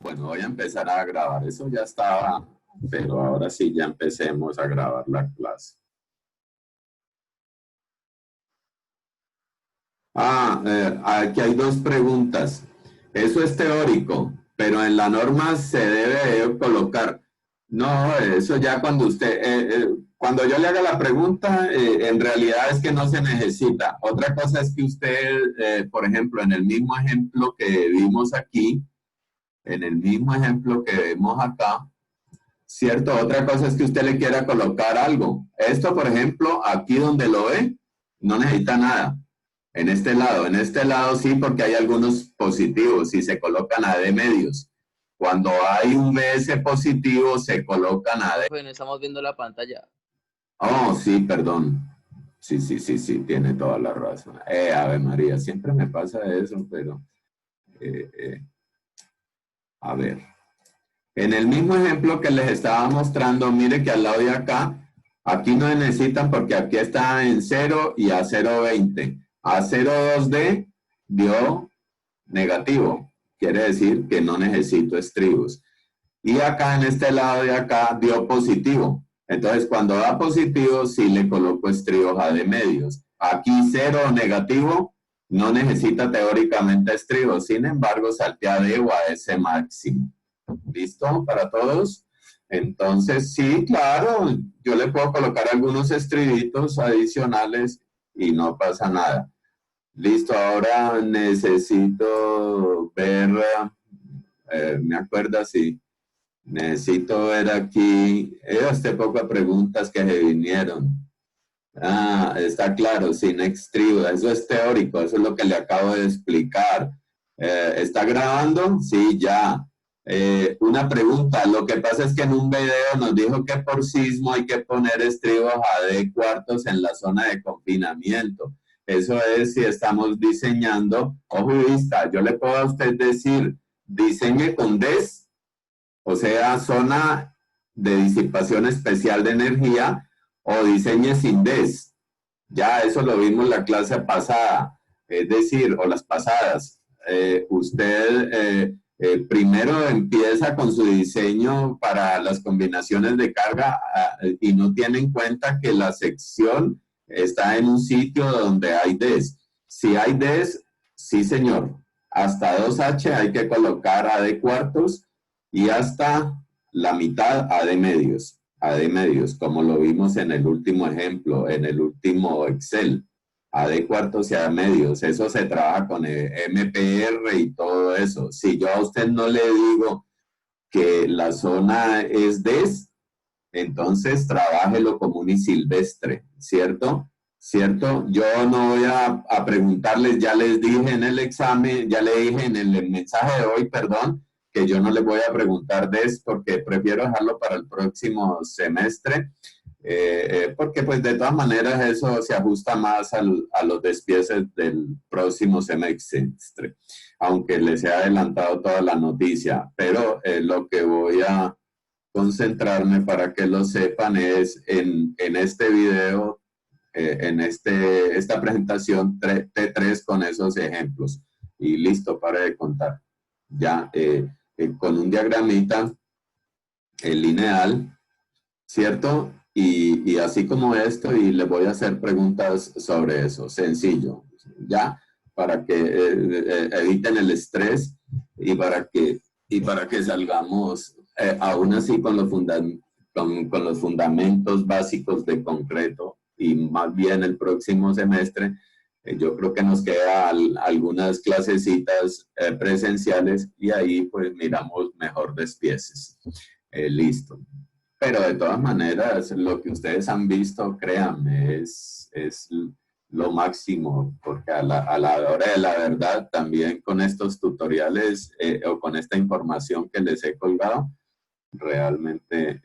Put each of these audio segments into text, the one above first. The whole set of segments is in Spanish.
Bueno, voy a empezar a grabar. Eso ya estaba, pero ahora sí ya empecemos a grabar la clase. Aquí hay dos preguntas. Eso es teórico, pero en la norma se debe colocar. No, eso ya cuando yo le haga la pregunta, en realidad es que no se necesita. Otra cosa es que usted, por ejemplo, en el mismo ejemplo que vimos aquí, en el mismo ejemplo que vemos acá, ¿cierto? Otra cosa es que usted le quiera colocar algo. Esto, por ejemplo, aquí donde lo ve, no necesita nada. En este lado sí, porque hay algunos positivos y se colocan AD medios. Cuando hay un BS positivo, se colocan AD. Profe, no estamos viendo la pantalla. Oh, sí, perdón. Sí, tiene toda la razón. Ave María, siempre me pasa eso, pero a ver. En el mismo ejemplo que les estaba mostrando, mire que al lado de acá, aquí no necesitan porque aquí está en 0 y a 0,20. A 0,2D dio negativo. Quiere decir que no necesito estribos. Y acá en este lado de acá dio positivo. Entonces cuando da positivo sí le coloco estribos a de medios. Aquí 0 negativo no necesita teóricamente estribos. Sin embargo, salte a D o a ese máximo. ¿Listo para todos? Entonces, sí, claro, yo le puedo colocar algunos estribitos adicionales y no pasa nada. Listo, ahora necesito ver, me acuerdo si necesito ver aquí, este poco de preguntas que se vinieron. Está claro, sin extribo, eso es teórico, eso es lo que le acabo de explicar. ¿Está grabando? Sí, ya. Una pregunta, lo que pasa es que en un video nos dijo que por sismo hay que poner estribos a D cuartos en la zona de confinamiento. Eso es si estamos diseñando, ojo y vista, yo le puedo a usted decir, diseñe con DES, o sea, zona de disipación especial de energía, o diseñe sin DES. Ya eso lo vimos la clase pasada, es decir, o las pasadas. Usted primero empieza con su diseño para las combinaciones de carga y no tiene en cuenta que la sección está en un sitio donde hay DES. Si hay DES, sí señor, hasta 2H hay que colocar AD cuartos y hasta la mitad AD medios. AD medios, como lo vimos en el último ejemplo, en el último Excel. AD cuartos y AD medios, eso se trabaja con MPR y todo eso. Si yo a usted no le digo que la zona es DES, entonces trabájelo común y silvestre, ¿cierto? ¿Cierto? Yo no voy a preguntarles, ya les dije en el examen, ya le dije en el mensaje de hoy, perdón, que yo no les voy a preguntar de esto porque prefiero dejarlo para el próximo semestre, porque pues de todas maneras eso se ajusta más a los despieces del próximo semestre, aunque les he adelantado toda la noticia, pero lo que voy a concentrarme para que lo sepan es en este video, esta presentación T3 con esos ejemplos. Y listo, para de contar. Ya con un diagramita lineal, ¿cierto? Y así como esto, y les voy a hacer preguntas sobre eso, sencillo, ¿ya? Para que eviten el estrés y para que salgamos aún así con con los fundamentos básicos de concreto y más bien el próximo semestre yo creo que nos quedan algunas clasecitas presenciales y ahí pues miramos mejor despieces. Listo. Pero de todas maneras, lo que ustedes han visto, créanme, es lo máximo, porque a la hora de la verdad, también con estos tutoriales o con esta información que les he colgado, realmente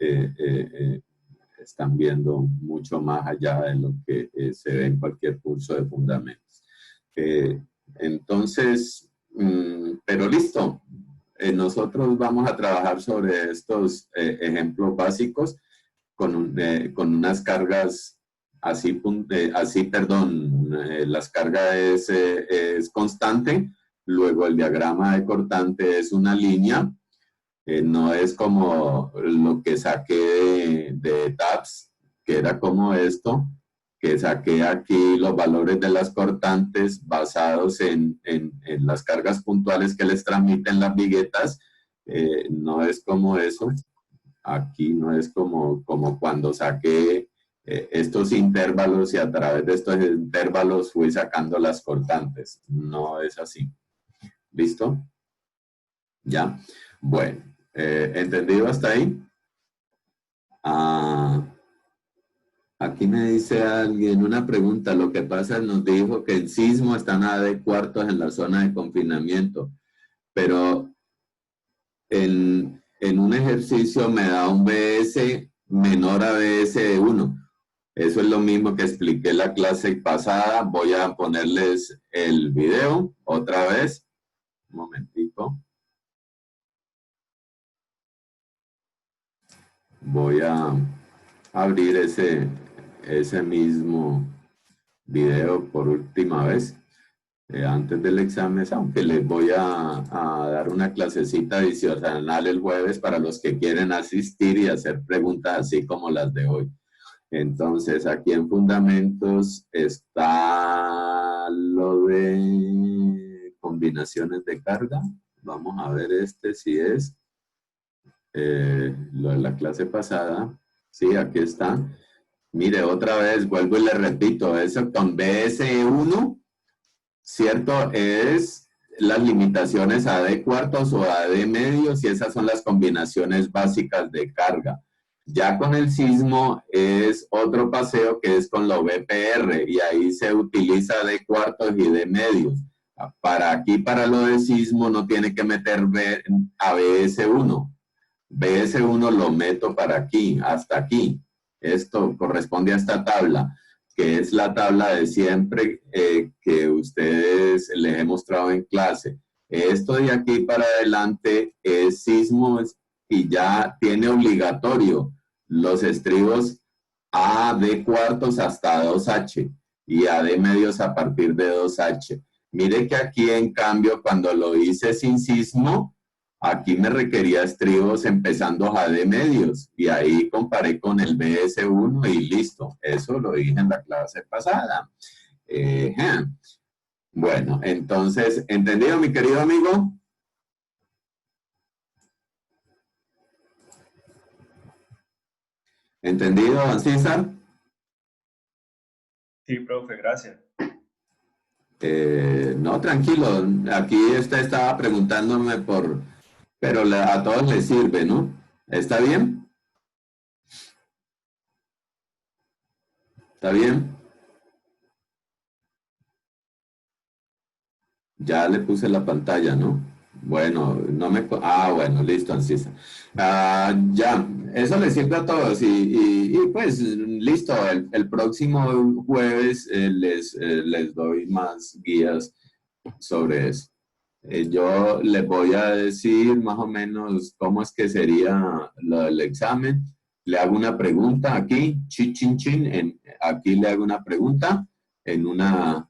están viendo mucho más allá de lo que se ve en cualquier curso de fundamentos. Entonces, pero listo. Nosotros vamos a trabajar sobre estos ejemplos básicos con unas cargas las cargas es constante, luego el diagrama de cortante es una línea, No es como lo que saqué de tabs, que era como esto, que saqué aquí los valores de las cortantes basados en las cargas puntuales que les transmiten las viguetas. No es como eso. Aquí no es como cuando saqué estos intervalos y a través de estos intervalos fui sacando las cortantes. No es así. ¿Listo? ¿Ya? Bueno, ¿entendido hasta ahí? Aquí me dice alguien una pregunta. Lo que pasa, nos dijo que el sismo están a D cuartos en la zona de confinamiento, pero en un ejercicio me da un BS menor a BS de 1. Eso es lo mismo que expliqué la clase pasada. Voy a ponerles el video otra vez. Un momentico. Voy a abrir ese mismo video por última vez antes del examen, aunque les voy a dar una clasecita adicional el jueves para los que quieren asistir y hacer preguntas así como las de hoy. Entonces, aquí en Fundamentos está lo de combinaciones de carga. Vamos a ver si es lo de la clase pasada. Sí, aquí está. Mire, otra vez, vuelvo y le repito, eso con BS1, ¿cierto? Es las limitaciones a D cuartos o a D medios y esas son las combinaciones básicas de carga. Ya con el sismo es otro paseo que es con lo BPR y ahí se utiliza D cuartos y D medios. Para lo de sismo no tiene que meter a BS1. BS1 lo meto para aquí, hasta aquí. Esto corresponde a esta tabla, que es la tabla de siempre que ustedes les he mostrado en clase. Esto de aquí para adelante es sismo y ya tiene obligatorio los estribos A de cuartos hasta 2H y A de medios a partir de 2H. Mire que aquí en cambio cuando lo hice sin sismo, aquí me requería estribos empezando a D medios y ahí comparé con el BS1 y listo. Eso lo dije en la clase pasada. Bueno, entonces, ¿entendido, mi querido amigo? ¿Entendido, don César? Sí, profe, gracias. No, tranquilo. Aquí usted estaba preguntándome pero a todos les sirve, ¿no? ¿Está bien? ¿Está bien? Ya le puse la pantalla, ¿no? Bueno, no me... bueno, listo, Ancisa. Ya, eso les sirve a todos y pues listo, el próximo jueves les doy más guías sobre eso. Yo les voy a decir más o menos cómo es que sería lo del examen. Le hago una pregunta aquí, aquí le hago una pregunta en una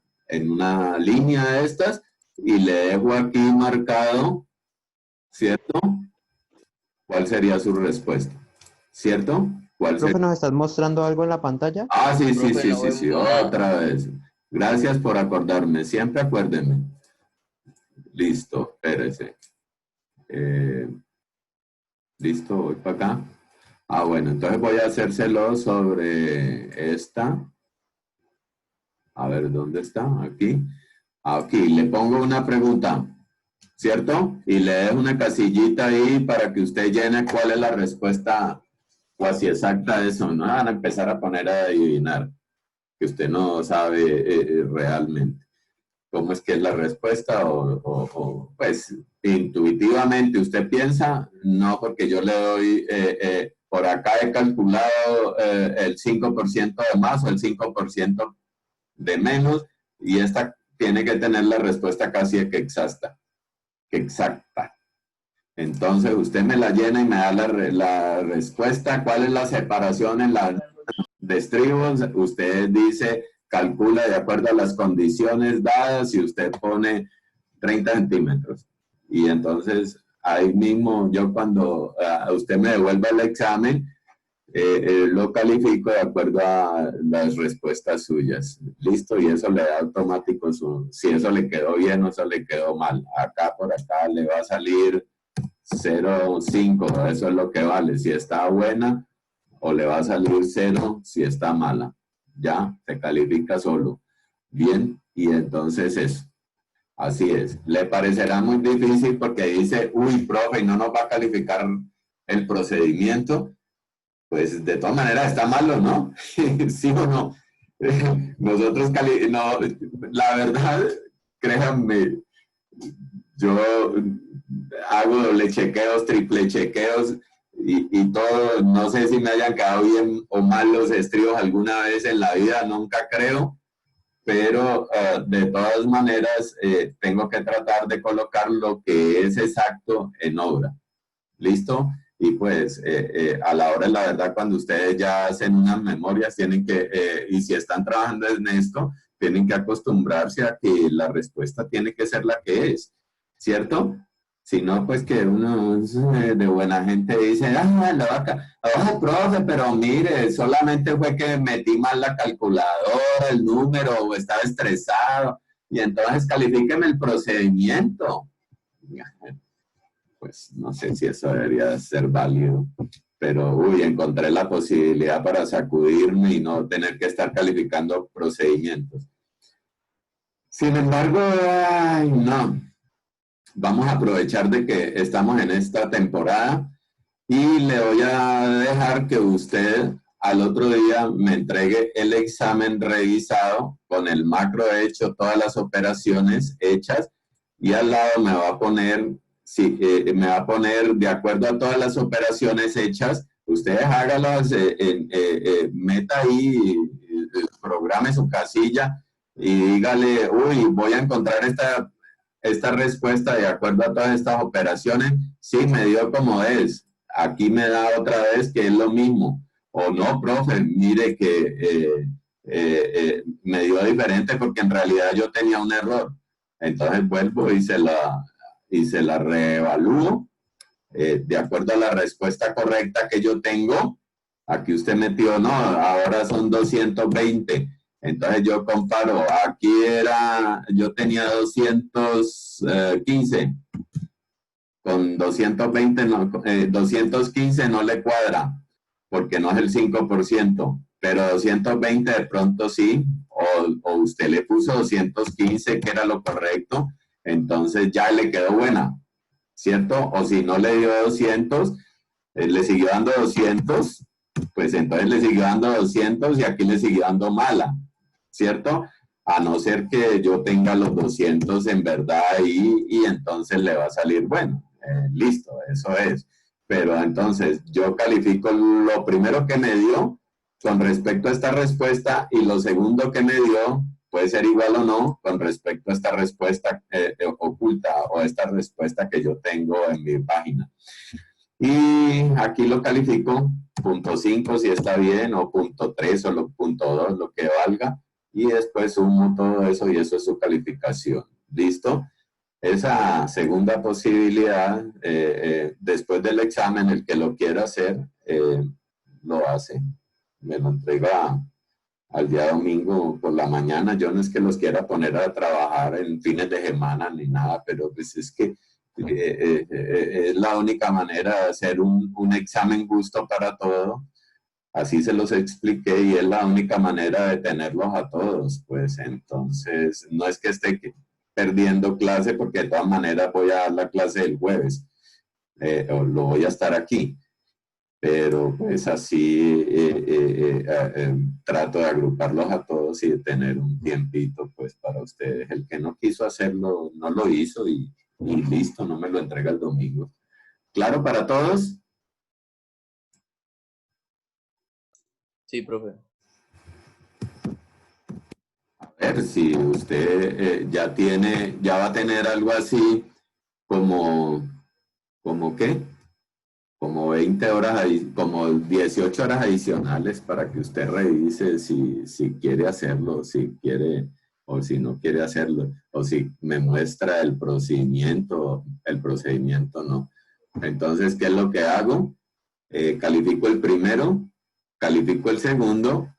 línea de estas y le dejo aquí marcado, ¿cierto? ¿Cuál sería su respuesta? ¿Cierto? ¿Cuál Profe, sería? ¿nos estás mostrando algo en la pantalla? Sí, otra vez. Gracias por acordarme, siempre acuérdeme. Listo, espérese. Listo, voy para acá. Bueno, entonces voy a hacérselo sobre esta. A ver, ¿dónde está? Aquí. Aquí, le pongo una pregunta, ¿cierto? Y le dejo una casillita ahí para que usted llene cuál es la respuesta cuasi exacta de eso. No van a empezar a poner a adivinar, que usted no sabe realmente cómo es que es la respuesta pues intuitivamente usted piensa, no porque yo le doy, por acá he calculado el 5% de más o el 5% de menos y esta tiene que tener la respuesta casi que exacta. Entonces usted me la llena y me da la respuesta, cuál es la separación en la de estribos, usted dice, calcula de acuerdo a las condiciones dadas y usted pone 30 centímetros. Y entonces ahí mismo yo cuando usted me devuelva el examen, lo califico de acuerdo a las respuestas suyas. Listo, y eso le da automático si eso le quedó bien o eso le quedó mal. Acá por acá le va a salir 0,5, eso es lo que vale. Si está buena, o le va a salir 0 si está mala. Ya, se califica solo. Bien, y entonces eso. Así es. Le parecerá muy difícil porque dice, uy, profe, ¿y no nos va a calificar el procedimiento? Pues de todas maneras está malo, ¿no? ¿Sí o no? Nosotros, no, la verdad, créanme, yo hago doble chequeos, triple chequeos y todo. No sé si me hayan quedado bien o mal los estribos alguna vez en la vida, nunca creo, pero de todas maneras tengo que tratar de colocar lo que es exacto en obra. ¿Listo? Y pues a la hora de la verdad, cuando ustedes ya hacen unas memorias, tienen que, y si están trabajando en esto, tienen que acostumbrarse a que la respuesta tiene que ser la que es, ¿cierto? Si no, pues que uno de buena gente dice, la vaca, oh, profe, pero mire, solamente fue que metí mal la calculadora, el número, o estaba estresado, y entonces califíqueme el procedimiento. Pues no sé si eso debería ser válido, pero uy, encontré la posibilidad para sacudirme y no tener que estar calificando procedimientos. Sin embargo, ay, no, vamos a aprovechar de que estamos en esta temporada y le voy a dejar que usted al otro día me entregue el examen revisado con el macro hecho, todas las operaciones hechas, y al lado me va a poner, sí, me va a poner de acuerdo a todas las operaciones hechas. Ustedes hágalas, meta ahí, programe su casilla y dígale, uy, voy a encontrar esta respuesta de acuerdo a todas estas operaciones. Sí, me dio como es. Aquí me da otra vez que es lo mismo. O no, profe, mire que me dio diferente porque en realidad yo tenía un error. Entonces vuelvo y se la reevalúo de acuerdo a la respuesta correcta que yo tengo. Aquí usted metió, no, ahora son 220. Entonces yo comparo, aquí yo tenía 215, con 220, 215 no le cuadra, porque no es el 5%, pero 220 de pronto sí, o usted le puso 215, que era lo correcto, entonces ya le quedó buena, ¿cierto? O si no le dio 200, le siguió dando 200, pues entonces le siguió dando 200 y aquí le siguió dando mala, ¿cierto? A no ser que yo tenga los 200 en verdad ahí y entonces le va a salir bueno. Listo, eso es. Pero entonces yo califico lo primero que me dio con respecto a esta respuesta y lo segundo que me dio puede ser igual o no con respecto a esta respuesta oculta o esta respuesta que yo tengo en mi página. Y aquí lo califico, punto 5 si está bien, o punto 3 o punto 2, lo que valga, y después sumo todo eso y eso es su calificación. ¿Listo? Esa segunda posibilidad, después del examen, el que lo quiera hacer, lo hace. Me lo entrega al día domingo por la mañana. Yo no es que los quiera poner a trabajar en fines de semana ni nada, pero pues es que es la única manera de hacer un examen justo para todo. Así se los expliqué y es la única manera de tenerlos a todos. Pues entonces, no es que esté perdiendo clase porque de todas maneras voy a dar la clase el jueves o lo voy a estar aquí. Pero pues así trato de agruparlos a todos y de tener un tiempito pues para ustedes. El que no quiso hacerlo, no lo hizo y listo, no me lo entrega el domingo. ¿Claro para todos? Sí, profe. A ver, si usted ya va a tener algo así como ¿qué? Como 20 horas, como 18 horas adicionales para que usted revise si quiere hacerlo, si quiere o si no quiere hacerlo, o si me muestra el procedimiento no. Entonces, ¿qué es lo que hago? Califico el primero, califico el segundo,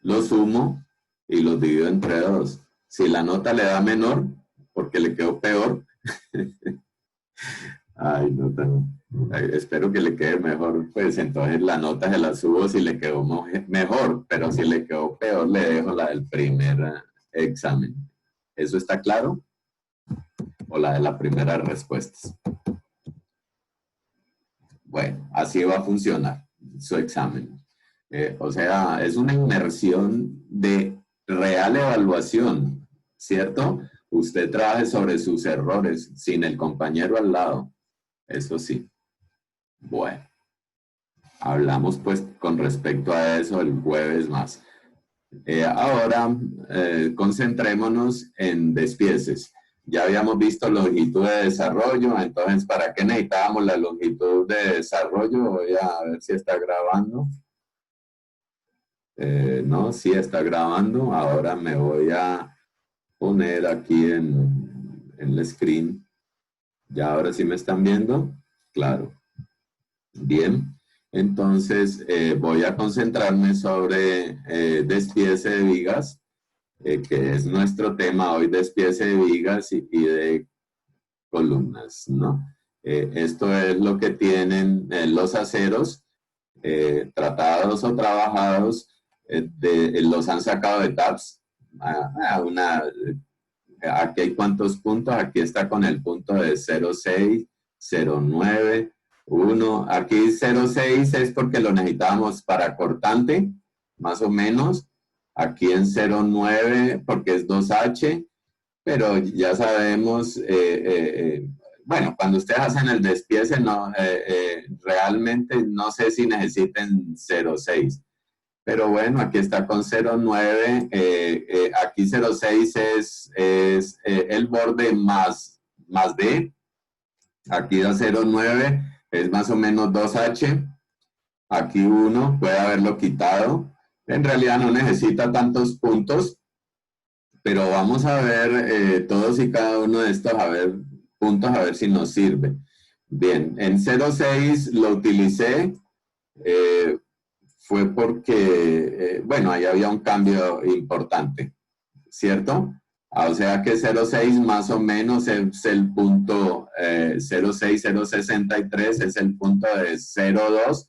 lo sumo y los divido entre 2. Si la nota le da menor, porque le quedó peor, ay, espero que le quede mejor, pues entonces la nota se la subo si le quedó mejor, pero si le quedó peor, le dejo la del primer examen. ¿Eso está claro? O la de la primera respuesta. Bueno, así va a funcionar su examen. O sea, es una inmersión de real evaluación, ¿cierto? Usted trabaje sobre sus errores sin el compañero al lado. Eso sí. Bueno, hablamos pues con respecto a eso el jueves más. Ahora, concentrémonos en despieces. Ya habíamos visto longitud de desarrollo, entonces, ¿para qué necesitábamos la longitud de desarrollo? Voy a ver si está grabando. No, sí está grabando. Ahora me voy a poner aquí en el screen. ¿Ya ahora sí me están viendo? Claro. Bien. Entonces, voy a concentrarme sobre despiece de vigas, que es nuestro tema hoy, despiece de vigas y de columnas, ¿no? Esto es lo que tienen los aceros, tratados o trabajados, los han sacado de tabs. Aquí hay cuántos puntos, aquí está con el punto de 0,6, 0,9, 1. Aquí 0,6 es porque lo necesitábamos para cortante, más o menos. Aquí en 0,9 porque es 2H, pero ya sabemos, bueno, cuando ustedes hacen el despiece, no, realmente no sé si necesiten 0,6. Pero bueno, aquí está con 0,9, aquí 0,6 es el borde más D, aquí da 0,9, es más o menos 2H, aquí 1, puede haberlo quitado, en realidad no necesita tantos puntos, pero vamos a ver todos y cada uno de estos, puntos, a ver si nos sirve. Bien, en 0,6 lo utilicé, fue porque, bueno, ahí había un cambio importante, ¿cierto? O sea que 0,6 más o menos es el punto 0,6, 0,63 es el punto de 0,2,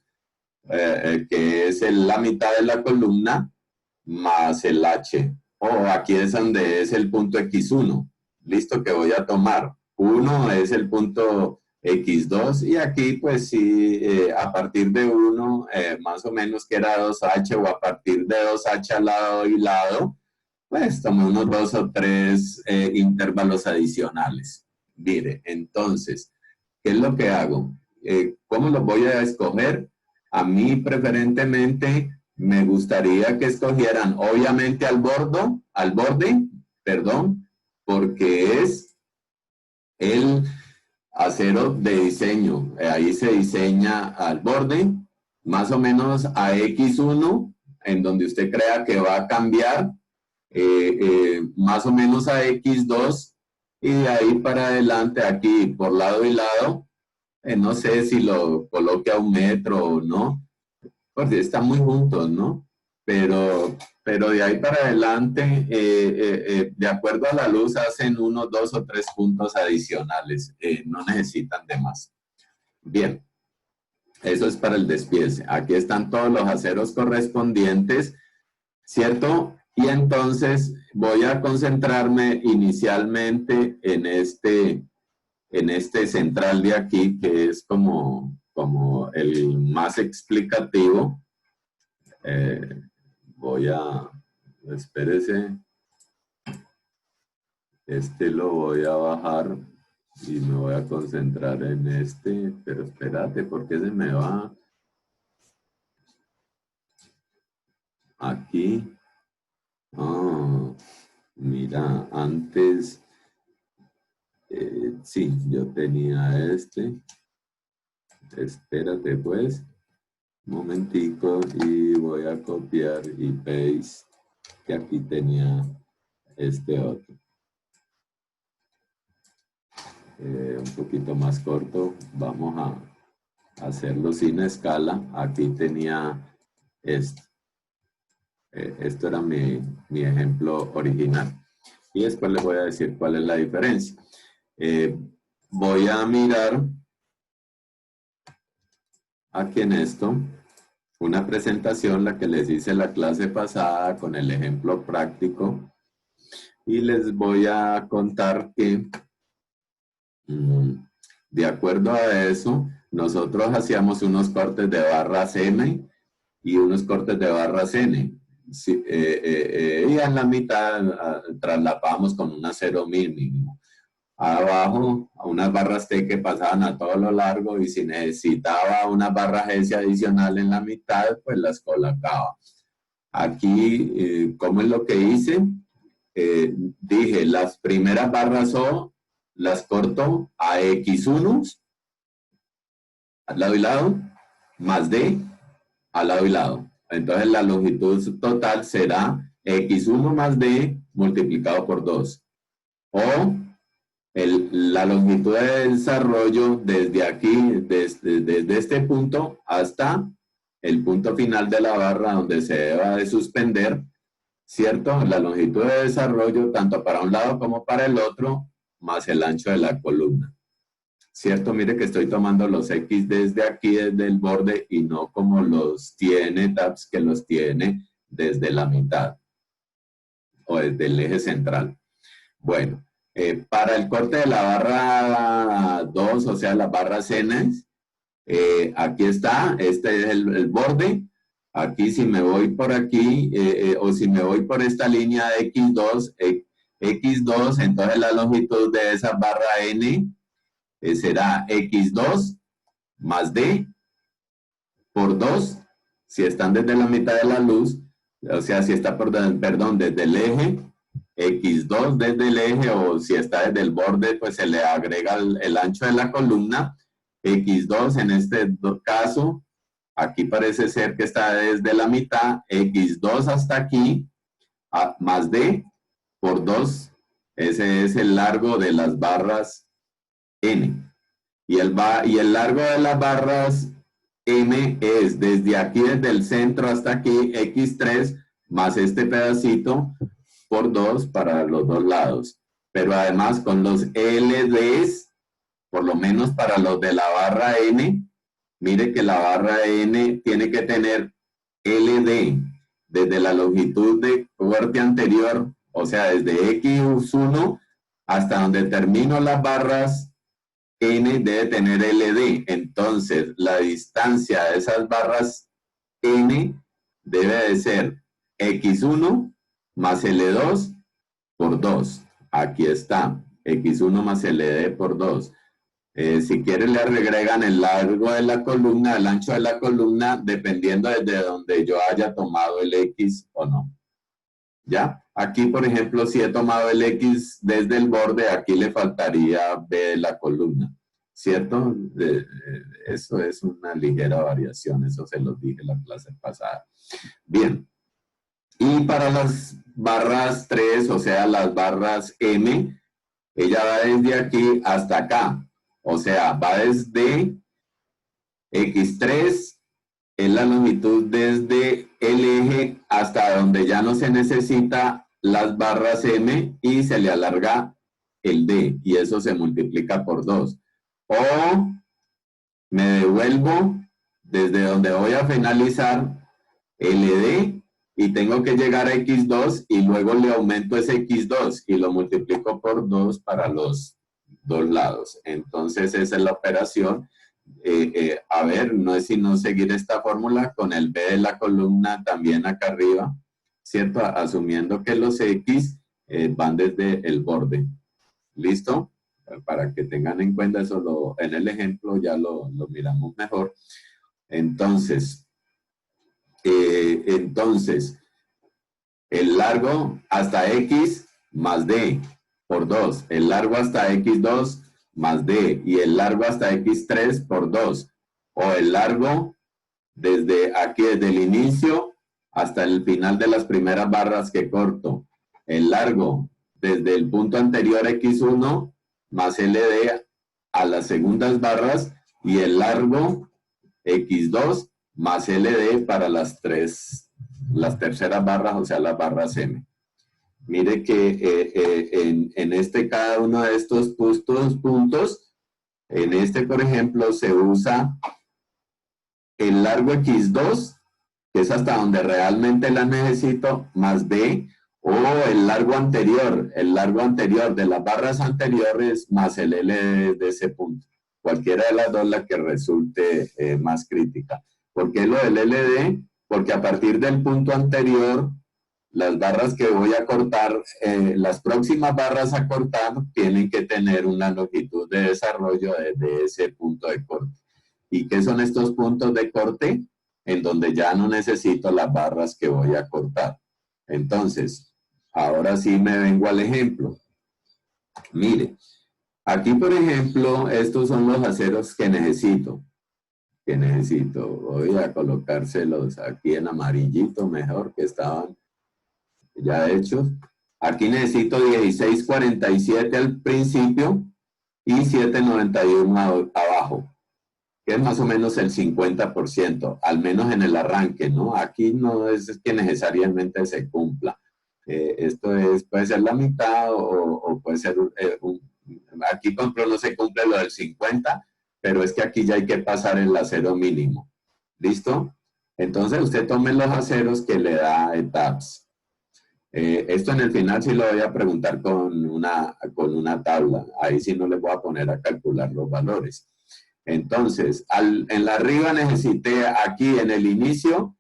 que es la mitad de la columna, más el H. Aquí es donde es el punto X1. Listo, que voy a tomar. 1 es el punto X2 y aquí pues sí, a partir de 1, más o menos que era 2H o a partir de 2H al lado y lado, pues tomé unos 2 o 3 intervalos adicionales. Mire, entonces, ¿qué es lo que hago? ¿Cómo los voy a escoger? A mí preferentemente me gustaría que escogieran obviamente al borde, perdón, porque es el acero de diseño. Ahí se diseña al borde, más o menos a X1, en donde usted crea que va a cambiar, más o menos a X2, y de ahí para adelante, aquí por lado y lado, no sé si lo coloque a 1 metro o no, porque están muy juntos, ¿no? Pero de ahí para adelante, de acuerdo a la luz, hacen 1, 2 o 3 puntos adicionales. No necesitan de más. Bien, eso es para el despiece. Aquí están todos los aceros correspondientes, ¿cierto? Y entonces voy a concentrarme inicialmente en este central de aquí, que es como el más explicativo. Espérese, lo voy a bajar y me voy a concentrar en pero espérate, ¿por qué se me va? Aquí. Mira, antes, sí, yo tenía espérate pues, un momentico y voy a copiar y paste, que aquí tenía este otro. Un poquito más corto, vamos a hacerlo sin escala. Aquí tenía esto. Esto era mi ejemplo original. Y después les voy a decir cuál es la diferencia. Voy a mirar aquí en esto una presentación, la que les hice la clase pasada con el ejemplo práctico. Y les voy a contar que de acuerdo a eso, nosotros hacíamos unos cortes de barras M y unos cortes de barras N. Sí, y en la mitad traslapamos con una 0 mínimo. Abajo, unas barras T que pasaban a todo lo largo, y si necesitaba unas barras S adicional en la mitad, pues las colocaba. Aquí, ¿cómo es lo que hice? Dije, las primeras barras O las corto a X1 al lado y lado, más D al lado y lado. Entonces la longitud total será X1 más D multiplicado por 2. O la longitud de desarrollo desde aquí, desde este punto hasta el punto final de la barra donde se deba de suspender, ¿cierto? La longitud de desarrollo tanto para un lado como para el otro, más el ancho de la columna. ¿Cierto? Mire que estoy tomando los X desde aquí, desde el borde, y no como los tiene TAPS, que los tiene desde la mitad o desde el eje central. Bueno, para el corte de la barra 2, o sea, las barras N, aquí está, este es el borde. Aquí si me voy por aquí, o si me voy por esta línea de X2, X2, entonces la longitud de esa barra N será X2 más D por 2, si están desde la mitad de la luz, o sea, si está, perdón, desde el eje, X2 desde el eje, o si está desde el borde, pues se le agrega el ancho de la columna, X2 en este caso, aquí parece ser que está desde la mitad, X2 hasta aquí, más D por 2, ese es el largo de las barras N. Y el largo de las barras M es desde aquí, desde el centro hasta aquí, X3 más este pedacito por 2 para los dos lados. Pero además con los LDs, por lo menos para los de la barra N, mire que la barra N tiene que tener LD desde la longitud de corte anterior, o sea, desde X1 hasta donde termino las barras N debe tener LD. Entonces, la distancia de esas barras N debe de ser X1 más L2 por 2. Aquí está, X1 más LD por 2. Si quieren le agregan el largo de la columna, el ancho de la columna, dependiendo desde donde yo haya tomado el X o no. ¿Ya? Aquí, por ejemplo, si he tomado el X desde el borde, aquí le faltaría B de la columna, ¿cierto? Eso es una ligera variación, eso se los dije la clase pasada. Bien. Y para las barras 3, o sea, las barras M, ella va desde aquí hasta acá. O sea, va desde X3, es la longitud desde el eje hasta donde ya no se necesita las barras M y se le alarga el D y eso se multiplica por 2. O me devuelvo desde donde voy a finalizar LD y tengo que llegar a X2 y luego le aumento ese X2 y lo multiplico por 2 para los dos lados. Entonces esa es la operación. A ver, no es sino seguir esta fórmula con el B de la columna también acá arriba, ¿cierto? Asumiendo que los X van desde el borde. ¿Listo? Para que tengan en cuenta eso, en el ejemplo ya lo miramos mejor. Entonces, el largo hasta X más D por 2. El largo hasta X2 más D y el largo hasta X3 por 2. O el largo desde aquí, desde el inicio hasta el final de las primeras barras que corto. el largo desde el punto anterior x1 más LD a las segundas barras y el largo x2 más LD para las terceras barras, o sea, las barras M. Mire que en cada uno de estos puntos, en este, por ejemplo, se usa el largo x2, que es hasta donde realmente la necesito, más B, o el largo anterior de las barras anteriores más el L de ese punto. Cualquiera de las dos la que resulte más crítica. ¿Por qué lo del LD? Porque a partir del punto anterior, las barras que voy a cortar, las próximas barras a cortar tienen que tener una longitud de desarrollo desde ese punto de corte. ¿Y qué son estos puntos de corte? En donde ya no necesito las barras que voy a cortar. Entonces, ahora sí me vengo al ejemplo. Mire, aquí por ejemplo, estos son los aceros que necesito. Voy a colocárselos aquí en amarillito mejor, que estaban ya hechos. Aquí necesito 1647 al principio y 791 abajo, que es más o menos el 50%, al menos en el arranque, ¿no? Aquí no es que necesariamente se cumpla. Esto puede ser la mitad o puede ser aquí por ejemplo no se cumple lo del 50, pero es que aquí ya hay que pasar el acero mínimo. ¿Listo? Entonces usted tome los aceros que le da ETABS. Esto en el final sí lo voy a preguntar con una tabla. Ahí sí no les voy a poner a calcular los valores. Entonces, en la arriba necesité aquí en el inicio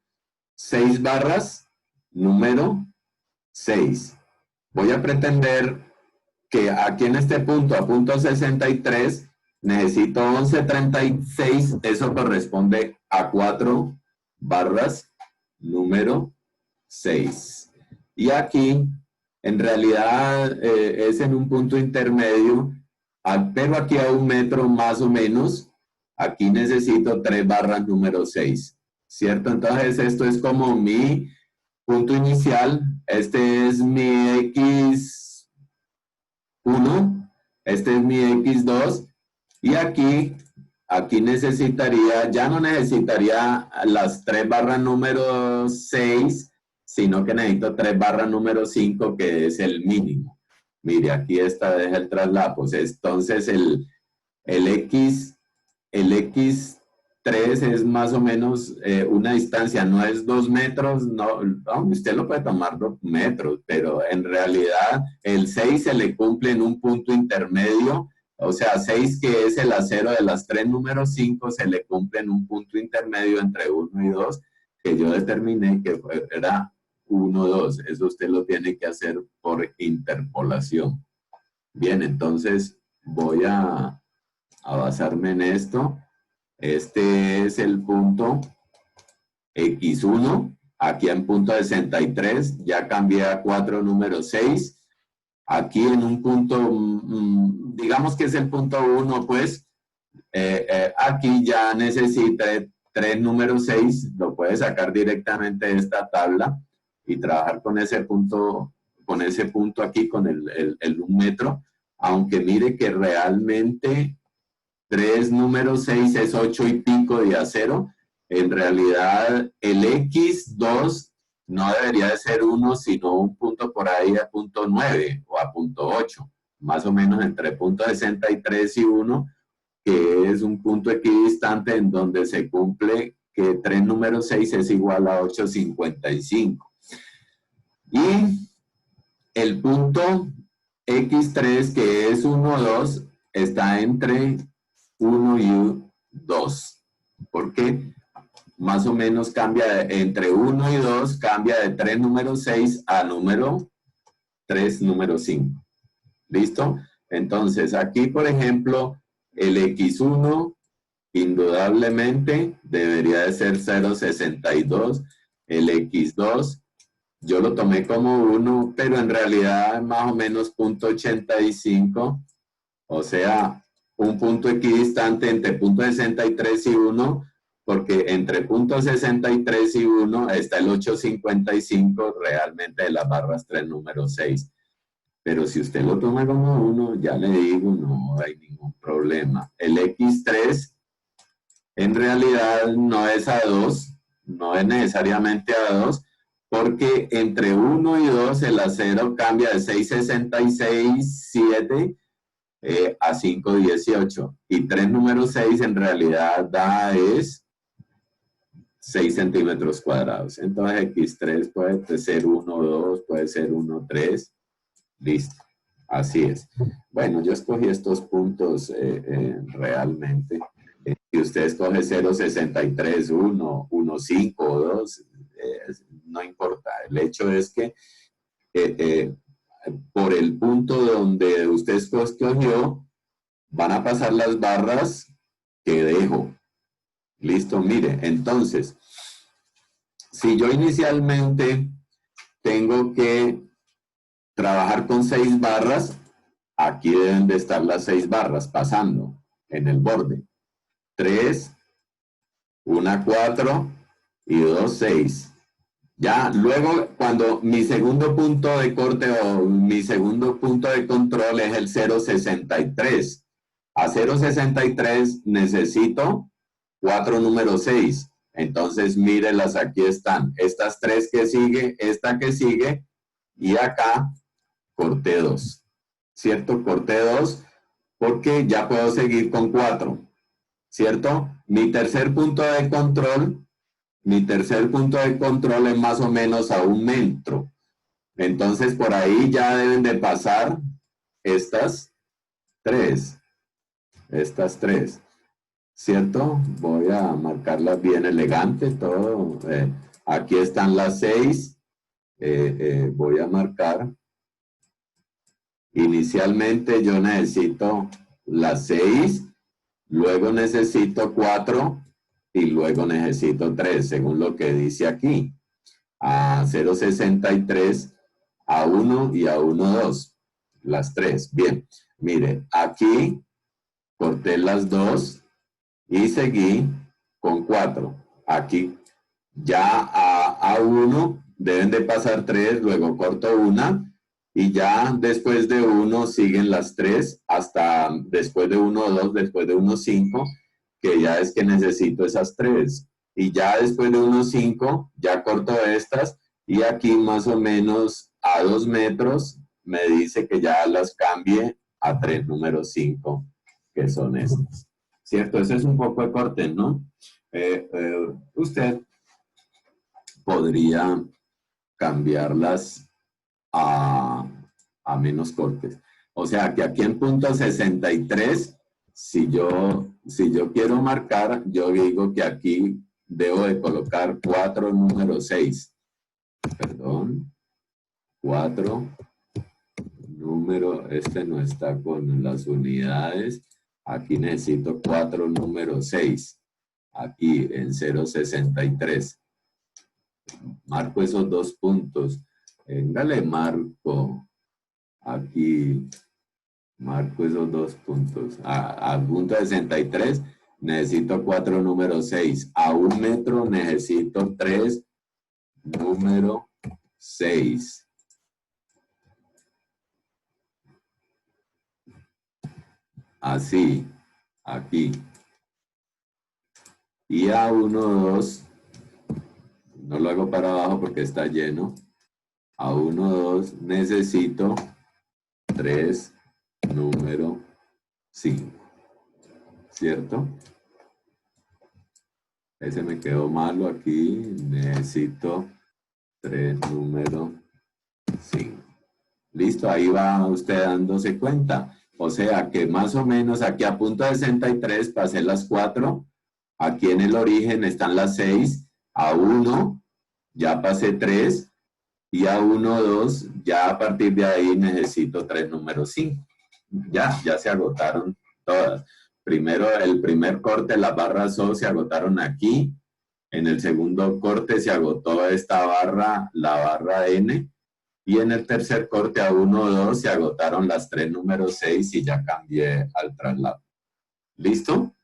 6 barras, número 6. Voy a pretender que aquí en este punto, a punto 63, necesito 1136. Eso corresponde a 4 barras, número 6. Y aquí, en realidad, es en un punto intermedio, pero aquí a 1 metro más o menos, aquí necesito 3 barras número 6, ¿cierto? Entonces, esto es como mi punto inicial, este es mi X1, este es mi X2, y aquí necesitaría, ya no necesitaría las 3 barras número 6, sino que necesito 3 barras número 5, que es el mínimo. Mire, aquí deja el traslapo. Entonces, el X3 es más o menos una distancia, no es 2 metros, no, usted lo puede tomar 2 metros, pero en realidad el 6 se le cumple en un punto intermedio, o sea, 6 que es el acero de las 3 número 5 se le cumple en un punto intermedio entre 1 y 2, que yo determiné que era 1, 2. Eso usted lo tiene que hacer por interpolación. Bien, entonces voy a basarme en esto. Este es el punto X1. Aquí en punto 63 ya cambié a 4 número 6. Aquí en un punto, digamos que es el punto 1, pues, aquí ya necesita 3 número 6. Lo puede sacar directamente de esta tabla y trabajar con ese punto aquí, con el 1 metro, aunque mire que realmente 3 número 6 es 8 y pico de acero. En realidad el X2 no debería de ser 1, sino un punto por ahí a punto 9 o a punto 8, más o menos entre punto 63 y 1, que es un punto equidistante en donde se cumple que 3 número 6 es igual a 8,55. Y el punto X3, que es 1, 2, está entre 1 y 2. ¿Por qué? Más o menos cambia entre 1 y 2, cambia de 3 número 6 a número 3 número 5. ¿Listo? Entonces, aquí, por ejemplo, el X1 indudablemente debería de ser 0,62. El X2 yo lo tomé como 1, pero en realidad más o menos 0,85, o sea, un punto equidistante entre punto 63 y 1, porque entre punto 63 y 1 está el 855 realmente de las barras 3, número 6. Pero si usted lo toma como 1, ya le digo, no hay ningún problema. El X3 en realidad no es A2, no es necesariamente A2, porque entre 1 y 2 el acero cambia de 666,7 a 518. Y 3 número 6 en realidad da es 6 centímetros cuadrados. Entonces X3 puede ser 1, 2, puede ser 1, 3. Listo. Así es. Bueno, yo escogí estos puntos realmente. Si usted escoge 0,63, 1, 1,5 o 2, no importa. El hecho es que por el punto donde usted escogió, van a pasar las barras que dejo. Listo, mire, entonces, si yo inicialmente tengo que trabajar con 6 barras, aquí deben de estar las 6 barras pasando en el borde. 3, 1, 4 y 2, 6. Ya, luego cuando mi segundo punto de corte o mi segundo punto de control es el 0,63. A 0,63 necesito 4 número 6. Entonces, mírelas, aquí están. Estas 3 que sigue, esta que sigue, y acá corté 2. ¿Cierto? Corté 2 porque ya puedo seguir con 4. ¿Cierto? Mi tercer punto de control es más o menos a 1 metro. Entonces, por ahí ya deben de pasar estas 3. Estas 3. ¿Cierto? Voy a marcarlas bien elegante, todo. Aquí están las 6. Voy a marcar. Inicialmente yo necesito las 6, luego necesito 4 y luego necesito 3, según lo que dice aquí. A 0,63, a 1 y a 1,2. Las 3. Bien, mire, aquí corté las 2 y seguí con 4. Aquí ya a 1 deben de pasar 3, luego corto 1 y ya después de 1 siguen las 3 hasta después de 1, 2, después de 1, 5, que ya es que necesito esas 3. Y ya después de 1, 5 ya corto estas y aquí más o menos a 2 metros me dice que ya las cambie a 3 número 5, que son estas. ¿Cierto? Ese es un poco de corte, ¿no? Usted podría cambiarlas a menos cortes. O sea, que aquí en punto 63, si yo quiero marcar, yo digo que aquí debo de colocar 4 número 6. Perdón. 4 número, este no está con las unidades. Aquí necesito 4 número 6. Aquí en 0,63. Marco esos 2 puntos. Véngale, marco. Aquí. Marco esos 2 puntos. A punto 63 necesito 4 número 6. A 1 metro necesito 3 número 6. Así. Aquí. Y a 1, 2. No lo hago para abajo porque está lleno. A 1, 2 necesito 3 número 5. ¿Cierto? Ese me quedó malo aquí. Necesito 3 número 5. Listo, ahí va usted dándose cuenta. O sea que más o menos aquí a punto 63 pasé las 4. Aquí en el origen están las 6. A 1 ya pasé 3. Y a 1, 2, ya a partir de ahí necesito 3 número 5. Ya se agotaron todas. Primero, el primer corte, las barras O se agotaron aquí. En el segundo corte se agotó esta barra, la barra N. Y en el tercer corte a 1, 2 se agotaron las 3 número 6 y ya cambié al traslado. ¿Listo?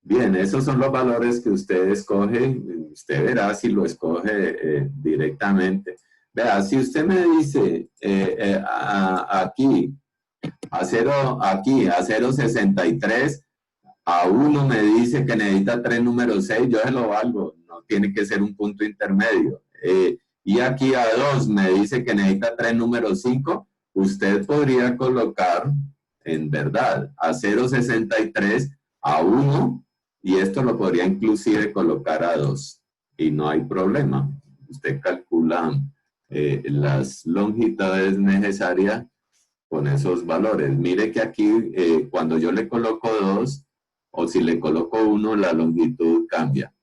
Bien, esos son los valores que usted escoge. Usted verá si lo escoge directamente. Vea, si usted me dice aquí, a 0,63, a 1 me dice que necesita 3 números 6, yo se lo valgo, no tiene que ser un punto intermedio. Y aquí a 2 me dice que necesita 3 números 5, usted podría colocar, en verdad, a 0,63, a 1, y esto lo podría inclusive colocar a 2, y no hay problema. Usted calcula las longitudes necesarias con esos valores. Mire que aquí, cuando yo le coloco 2, o si le coloco 1, la longitud cambia.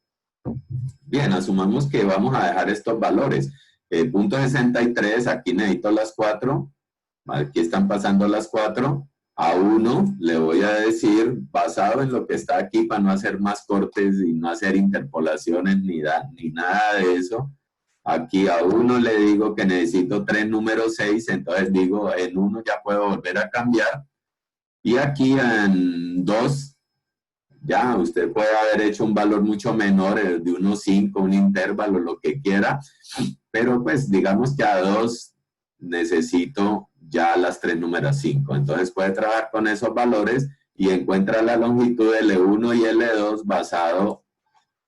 Bien, asumamos que vamos a dejar estos valores. El punto 63, aquí necesito las 4. Aquí están pasando las 4. A 1 le voy a decir, basado en lo que está aquí, para no hacer más cortes y no hacer interpolaciones ni nada de eso. Aquí a 1 le digo que necesito 3 números 6, entonces digo, en 1 ya puedo volver a cambiar. Y aquí en 2, ya usted puede haber hecho un valor mucho menor, de 1,5, un intervalo, lo que quiera, pero pues digamos que a 2 necesito ya las 3 números 5. Entonces puede trabajar con esos valores y encuentra la longitud L1 y L2 basado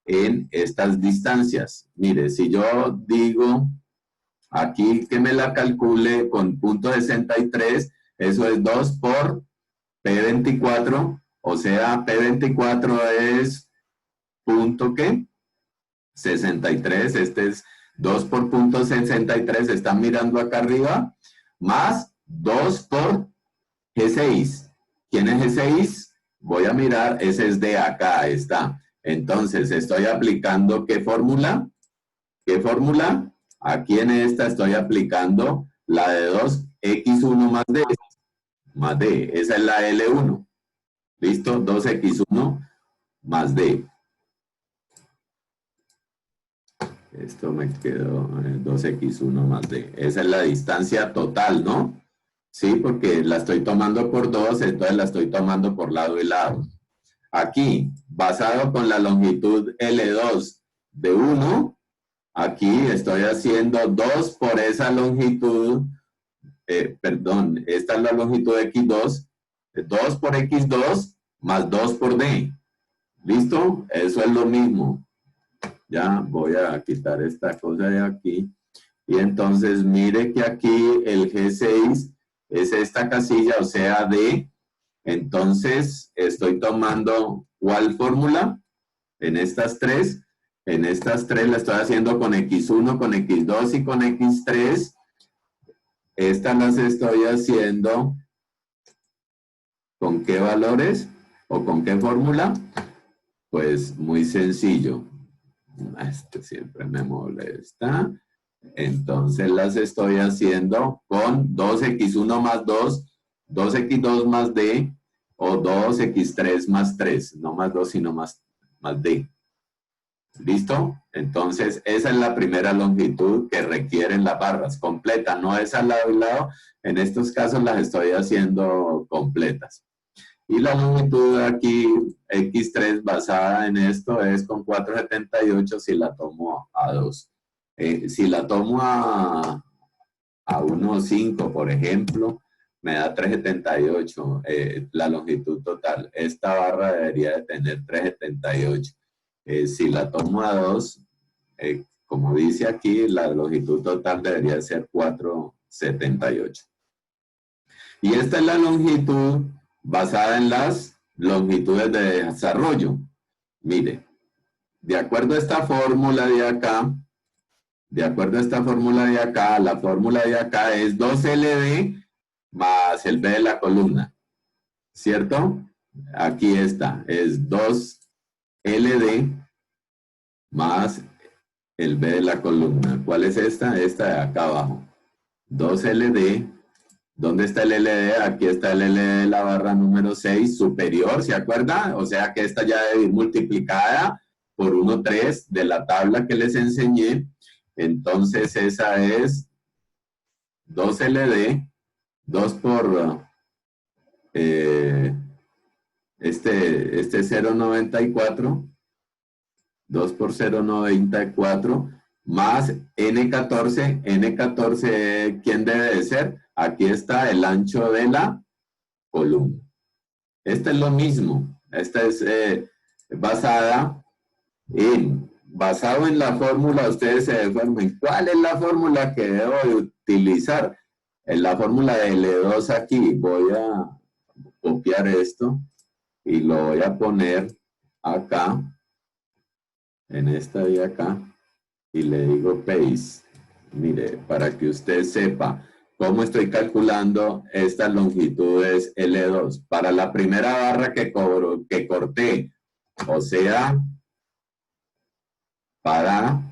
en estas distancias. Mire, si yo digo aquí que me la calcule con punto 63, eso es 2 por P24, o sea, P24 es punto ¿qué? 63, este es 2 por punto 63, están mirando acá arriba, más 2 por G6. ¿Quién es G6? Voy a mirar, ese es de acá, está. Entonces, estoy aplicando ¿qué fórmula? ¿Qué fórmula? Aquí en esta estoy aplicando la de 2x1 más d. Esa es la L1. ¿Listo? 2x1 más d. Esto me quedó 2x1 más d. Esa es la distancia total, ¿no? Sí, porque la estoy tomando por 2, entonces la estoy tomando por lado y lado. Aquí, basado con la longitud L2 de 1, aquí estoy haciendo 2 por esa longitud, perdón, esta es la longitud de x2, 2 por x2 más 2 por d. ¿Listo? Eso es lo mismo. Ya voy a quitar esta cosa de aquí. Y entonces mire que aquí el G6 es esta casilla, o sea, D. Entonces estoy tomando ¿cuál fórmula? En estas tres. En estas tres la estoy haciendo con X1, con X2 y con X3. Estas las estoy haciendo ¿con qué valores? ¿O con qué fórmula? Pues muy sencillo. Este siempre me molesta. Entonces las estoy haciendo con 2x1 más 2, 2x2 más d, o 2x3 más 3, no más 2 sino más d. ¿Listo? Entonces esa es la primera longitud que requieren las barras, completa, no es al lado y lado. En estos casos las estoy haciendo completas. Y la longitud aquí, x3 basada en esto, es con 4,78 si la tomo a 2. Si la tomo a 1,5, por ejemplo, me da 3,78 la longitud total. Esta barra debería de tener 3,78. Si la tomo a 2, como dice aquí, la longitud total debería ser 4,78. Y esta es la longitud basada en las longitudes de desarrollo. Mire, de acuerdo a esta fórmula de acá, la fórmula de acá es 2LD más el B de la columna, ¿cierto? Aquí está, es 2LD más el B de la columna. ¿Cuál es esta? Esta de acá abajo. 2LD. ¿Dónde está el LD? Aquí está el LD de la barra número 6, superior, ¿se acuerda? O sea que esta ya debe ir multiplicada por 1,3 de la tabla que les enseñé. Entonces esa es 2LD, 2 por este es 0,94, 2 por 0,94, más N14. N14, ¿quién debe de ser? Aquí está el ancho de la columna. Esta es lo mismo. Esta es basado en la fórmula, ustedes se deformen. ¿Cuál es la fórmula que debo de utilizar? En la fórmula de L2 aquí. Voy a copiar esto y lo voy a poner acá, en esta de acá, y le digo paste. Mire, para que usted sepa cómo estoy calculando estas longitudes L2. Para la primera barra que corté, o sea, para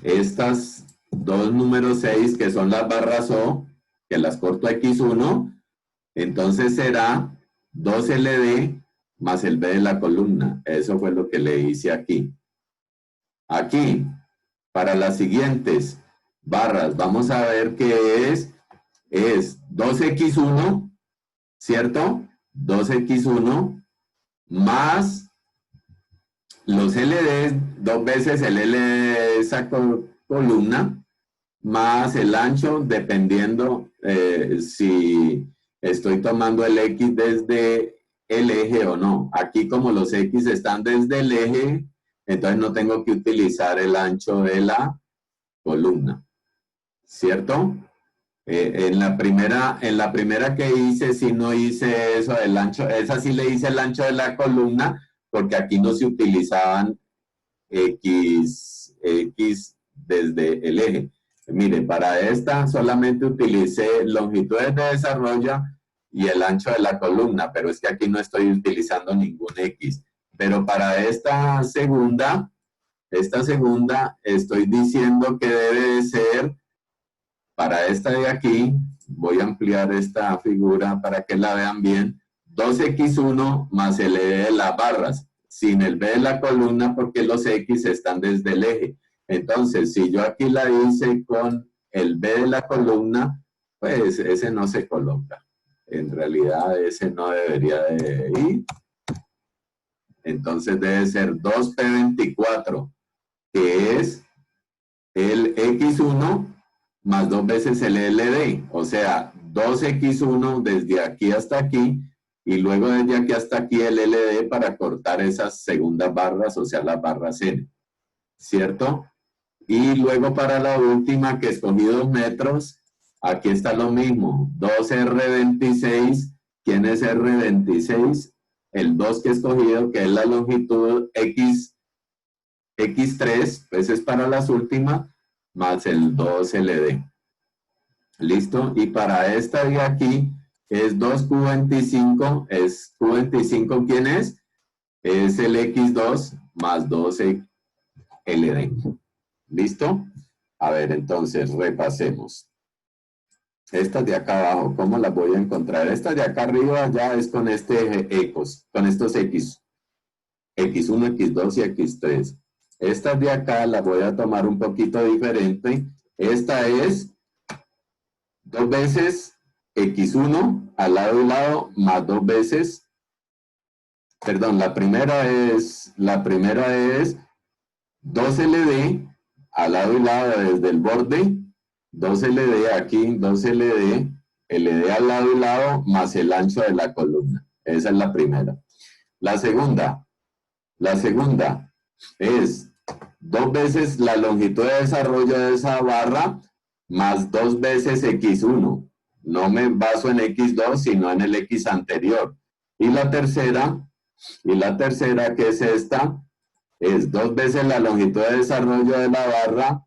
estas dos números 6, que son las barras O, que las corto a X1, entonces será 2LD más el B de la columna. Eso fue lo que le hice aquí. Aquí, para las siguientes barras, vamos a ver que es 2X1, ¿cierto? 2X1 más los LD, dos veces el L de esa columna, más el ancho, dependiendo si estoy tomando el X desde el eje o no. Aquí, como los X están desde el eje, entonces no tengo que utilizar el ancho de la columna, ¿cierto? En la primera que hice, sí no hice eso del ancho, esa sí le hice el ancho de la columna, porque aquí no se utilizaban X desde el eje. Mire, para esta solamente utilicé longitudes de desarrollo y el ancho de la columna, pero es que aquí no estoy utilizando ningún X. Pero para esta segunda estoy diciendo que debe de ser, para esta de aquí, voy a ampliar esta figura para que la vean bien, 2X1 más el E de las barras, sin el B de la columna porque los X están desde el eje. Entonces, si yo aquí la hice con el B de la columna, pues ese no se coloca. En realidad ese no debería de ir. Entonces debe ser 2P24, que es el X1 más dos veces el LD, o sea, 2X1 desde aquí hasta aquí, y luego desde aquí hasta aquí el LD para cortar esas segundas barras, o sea, las barras N, ¿cierto? Y luego para la última, que escogí 2 metros, aquí está lo mismo, 2R26, ¿quién es R26? El 2 que he escogido, que es la longitud X3, pues es para las últimas, más el 2LD. ¿Listo? Y para esta de aquí es 2Q25, es Q25, ¿quién es? Es el X2 más 12LD. ¿Listo? A ver, entonces repasemos. Estas de acá abajo, ¿cómo las voy a encontrar? Estas de acá arriba ya es con con estos X. X1, X2 y X3. Estas de acá las voy a tomar un poquito diferente. Esta es 2 veces X1 al lado y lado más 2 veces, perdón, la primera es 2LD al lado y lado desde el borde, 2LD aquí, 2LD, LD al lado y lado más el ancho de la columna. Esa es la primera. La segunda es 2 veces la longitud de desarrollo de esa barra más 2 veces X1. No me baso en X2, sino en el X anterior. Y la tercera, que es esta, es 2 veces la longitud de desarrollo de la barra,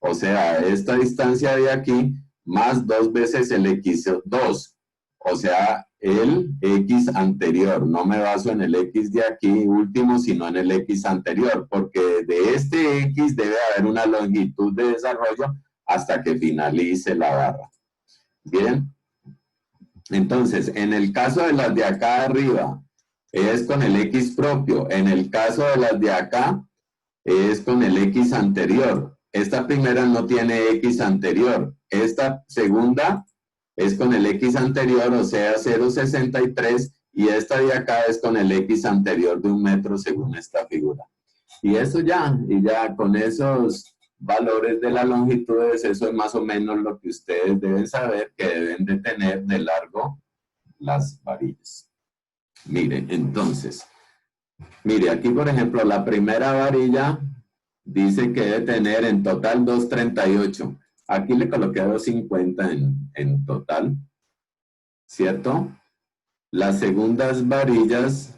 o sea, esta distancia de aquí, más 2 veces el X2, o sea, el X anterior. No me baso en el X de aquí último, sino en el X anterior, porque de este X debe haber una longitud de desarrollo hasta que finalice la barra. Bien. Entonces, en el caso de las de acá arriba, es con el X propio. En el caso de las de acá, es con el X anterior. Esta primera no tiene X anterior. Esta segunda es con el X anterior, o sea, 0,63, y esta de acá es con el X anterior de 1 metro según esta figura. Y eso ya, y ya con esos valores de las longitudes, eso es más o menos lo que ustedes deben saber que deben de tener de largo las varillas. Mire, entonces, mire, aquí por ejemplo, la primera varilla dice que debe tener en total 238. Aquí le coloqué 250 en total, ¿cierto? Las segundas varillas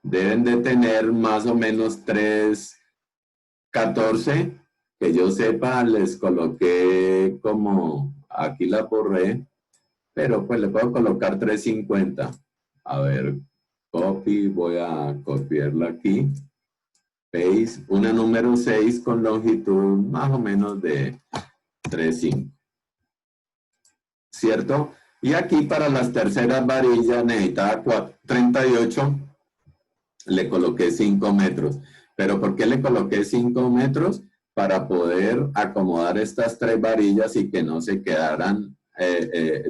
deben de tener más o menos 314. Que yo sepa, les coloqué como, aquí la borré, pero pues le puedo colocar 350. A ver, copy, voy a copiarla aquí. Paste, una número 6 con longitud más o menos de 3,5. ¿Cierto? Y aquí para las terceras varillas necesitaba 38, le coloqué 5 metros. ¿Pero por qué le coloqué 5 metros? Para poder acomodar estas 3 varillas y que no se quedaran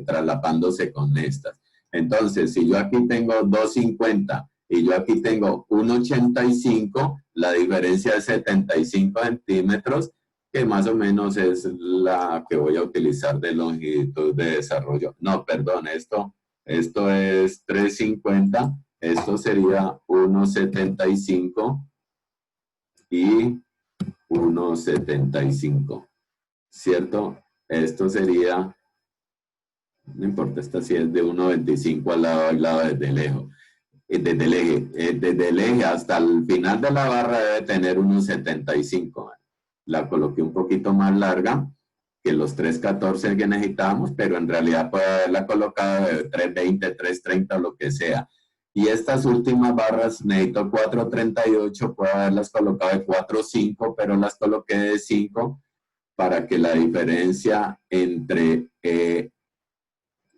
traslapándose con estas. Entonces, si yo aquí tengo 250 y yo aquí tengo 1,85, la diferencia es 75 centímetros, que más o menos es la que voy a utilizar de longitud de desarrollo. No, perdón, esto es 350, esto sería 1,75 y 1,75, ¿cierto? Esto sería, no importa, esta sí es de 1,25 al lado desde lejos. Desde el eje hasta el final de la barra debe tener 1,75. La coloqué un poquito más larga que los 314 que necesitábamos, pero en realidad puede haberla colocado de 320, 330 o lo que sea. Y estas últimas barras necesito 438, puedo haberlas colocado de 4,5, pero las coloqué de 5 para que la diferencia entre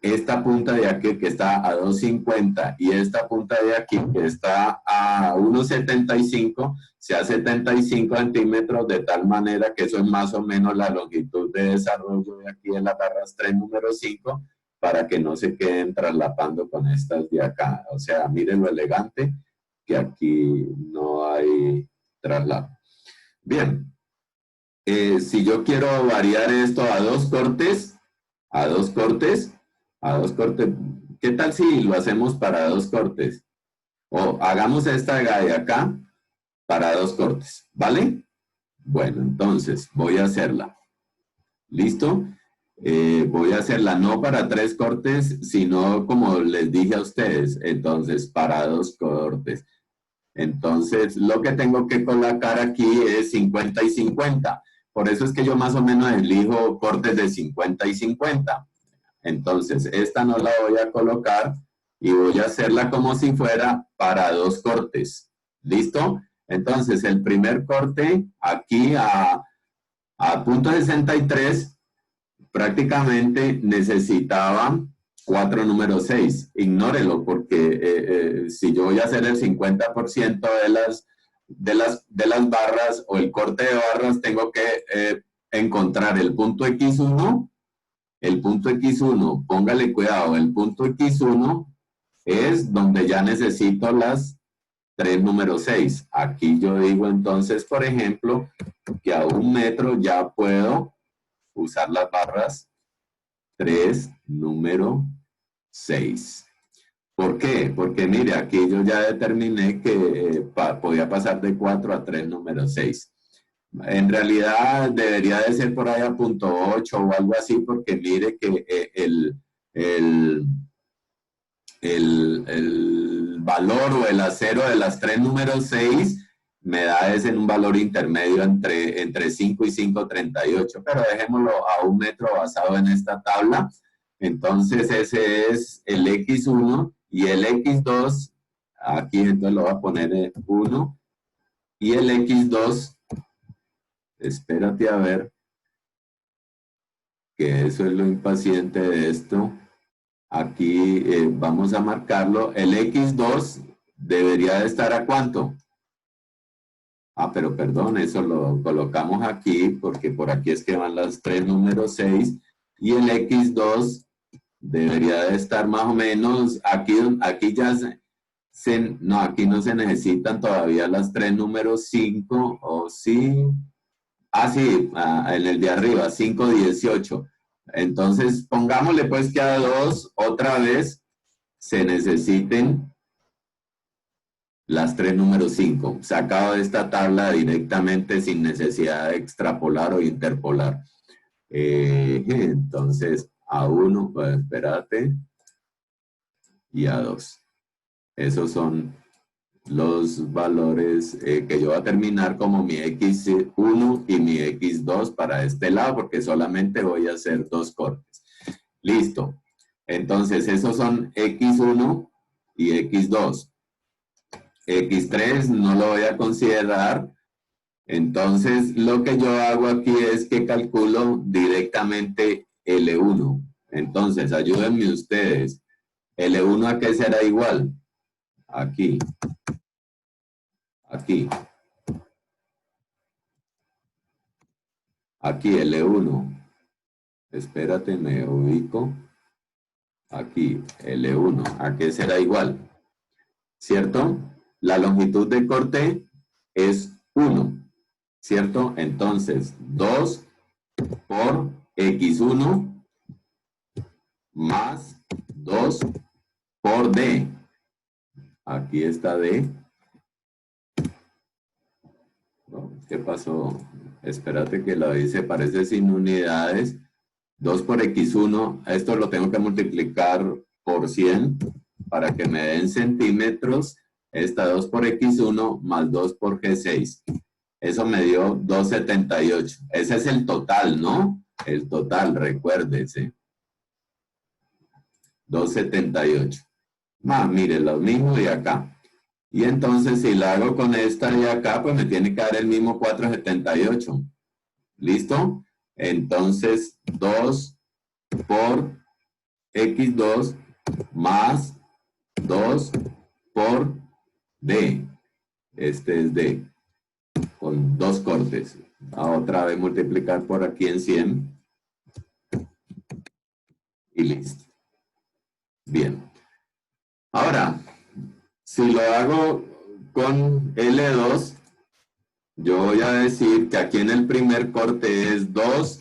esta punta de aquí que está a 250 y esta punta de aquí que está a 1,75 sea 75 centímetros, de tal manera que eso es más o menos la longitud de desarrollo de aquí en las barras 3 número 5, para que no se queden traslapando con estas de acá. O sea, miren lo elegante que aquí no hay traslado. Bien, si yo quiero variar esto a dos cortes, ¿qué tal si lo hacemos para 2 cortes? O hagamos esta de acá para 2 cortes, ¿vale? Bueno, entonces voy a hacerla. ¿Listo? Voy a hacerla no para 3 cortes, sino como les dije a ustedes, entonces para 2 cortes. Entonces, lo que tengo que colocar aquí es 50 y 50. Por eso es que yo más o menos elijo cortes de 50 y 50. Entonces, esta no la voy a colocar y voy a hacerla como si fuera para 2 cortes. ¿Listo? Entonces, el primer corte aquí a punto 63 prácticamente necesitaba 4 número 6. Ignórelo porque si yo voy a hacer el 50% de las barras o el corte de barras, tengo que encontrar el punto X1. El punto X1, póngale cuidado, el punto X1 es donde ya necesito las 3 número 6. Aquí yo digo entonces, por ejemplo, que a 1 metro ya puedo usar las barras 3 número 6. ¿Por qué? Porque mire, aquí yo ya determiné que podía pasar de 4 a 3 número 6. En realidad debería de ser por ahí a punto 8 o algo así, porque mire que el valor o el acero de las 3 número 6 me da es en un valor intermedio entre 5 y 5,38, pero dejémoslo a 1 metro basado en esta tabla. Entonces ese es el X1 y el X2, aquí entonces lo voy a poner en 1, y el X2, espérate a ver, que eso es lo impaciente de esto. Aquí vamos a marcarlo. El X2 debería de estar ¿a cuánto? Ah, pero perdón, eso lo colocamos aquí porque por aquí es que van las 3 número 6 y el X2 debería de estar más o menos, aquí ya no, aquí no se necesitan todavía las tres números 5, o sí, sí, en el de arriba, 5, 18. Entonces, pongámosle pues que a 2 otra vez se necesiten las tres números 5, sacado de esta tabla directamente sin necesidad de extrapolar o interpolar. Entonces, a 1, pues espérate, y a 2. Esos son los valores que yo voy a terminar como mi X1 y mi X2 para este lado, porque solamente voy a hacer dos cortes. Listo. Entonces, esos son X1 y X2. X3 no lo voy a considerar. Entonces, lo que yo hago aquí es que calculo directamente L1. Entonces, ayúdenme ustedes. ¿L1 a qué será igual? Aquí. Aquí. Aquí, L1. Espérate, me ubico. Aquí, L1. ¿A qué será igual? ¿Cierto? La longitud de corte es 1. ¿Cierto? Entonces, 2 por X1 más 2 por D. Aquí está D. ¿Qué pasó? Espérate que lo hice, parece sin unidades. 2 por X1, esto lo tengo que multiplicar por 100 para que me den centímetros. Esta 2 por X1 más 2 por G6. Eso me dio 278. Ese es el total, ¿no? El total, recuérdese. 278. Mire, lo mismo de acá. Y entonces, si la hago con esta de acá, pues me tiene que dar el mismo 478. ¿Listo? Entonces, 2 por X2 más 2 por D. Este es D. Con dos cortes. Otra vez multiplicar por aquí en 100. Y listo. Bien. Ahora, si lo hago con L2, yo voy a decir que aquí en el primer corte es 2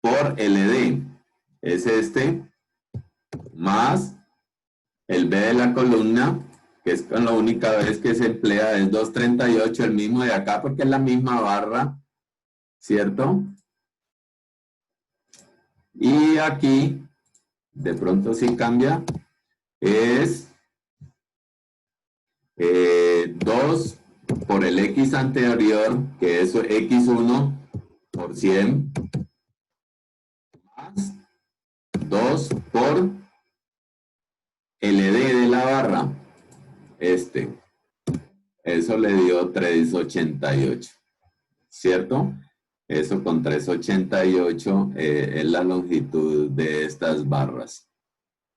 por LD. Es este, más el B de la columna, que es la única vez que se emplea, es 238, el mismo de acá, porque es la misma barra, ¿cierto? Y aquí, de pronto sí cambia, es 2 por el X anterior, que es X1 por 100, más 2 por LD de la barra, eso le dio 388, ¿cierto? Eso con 388 es la longitud de estas barras.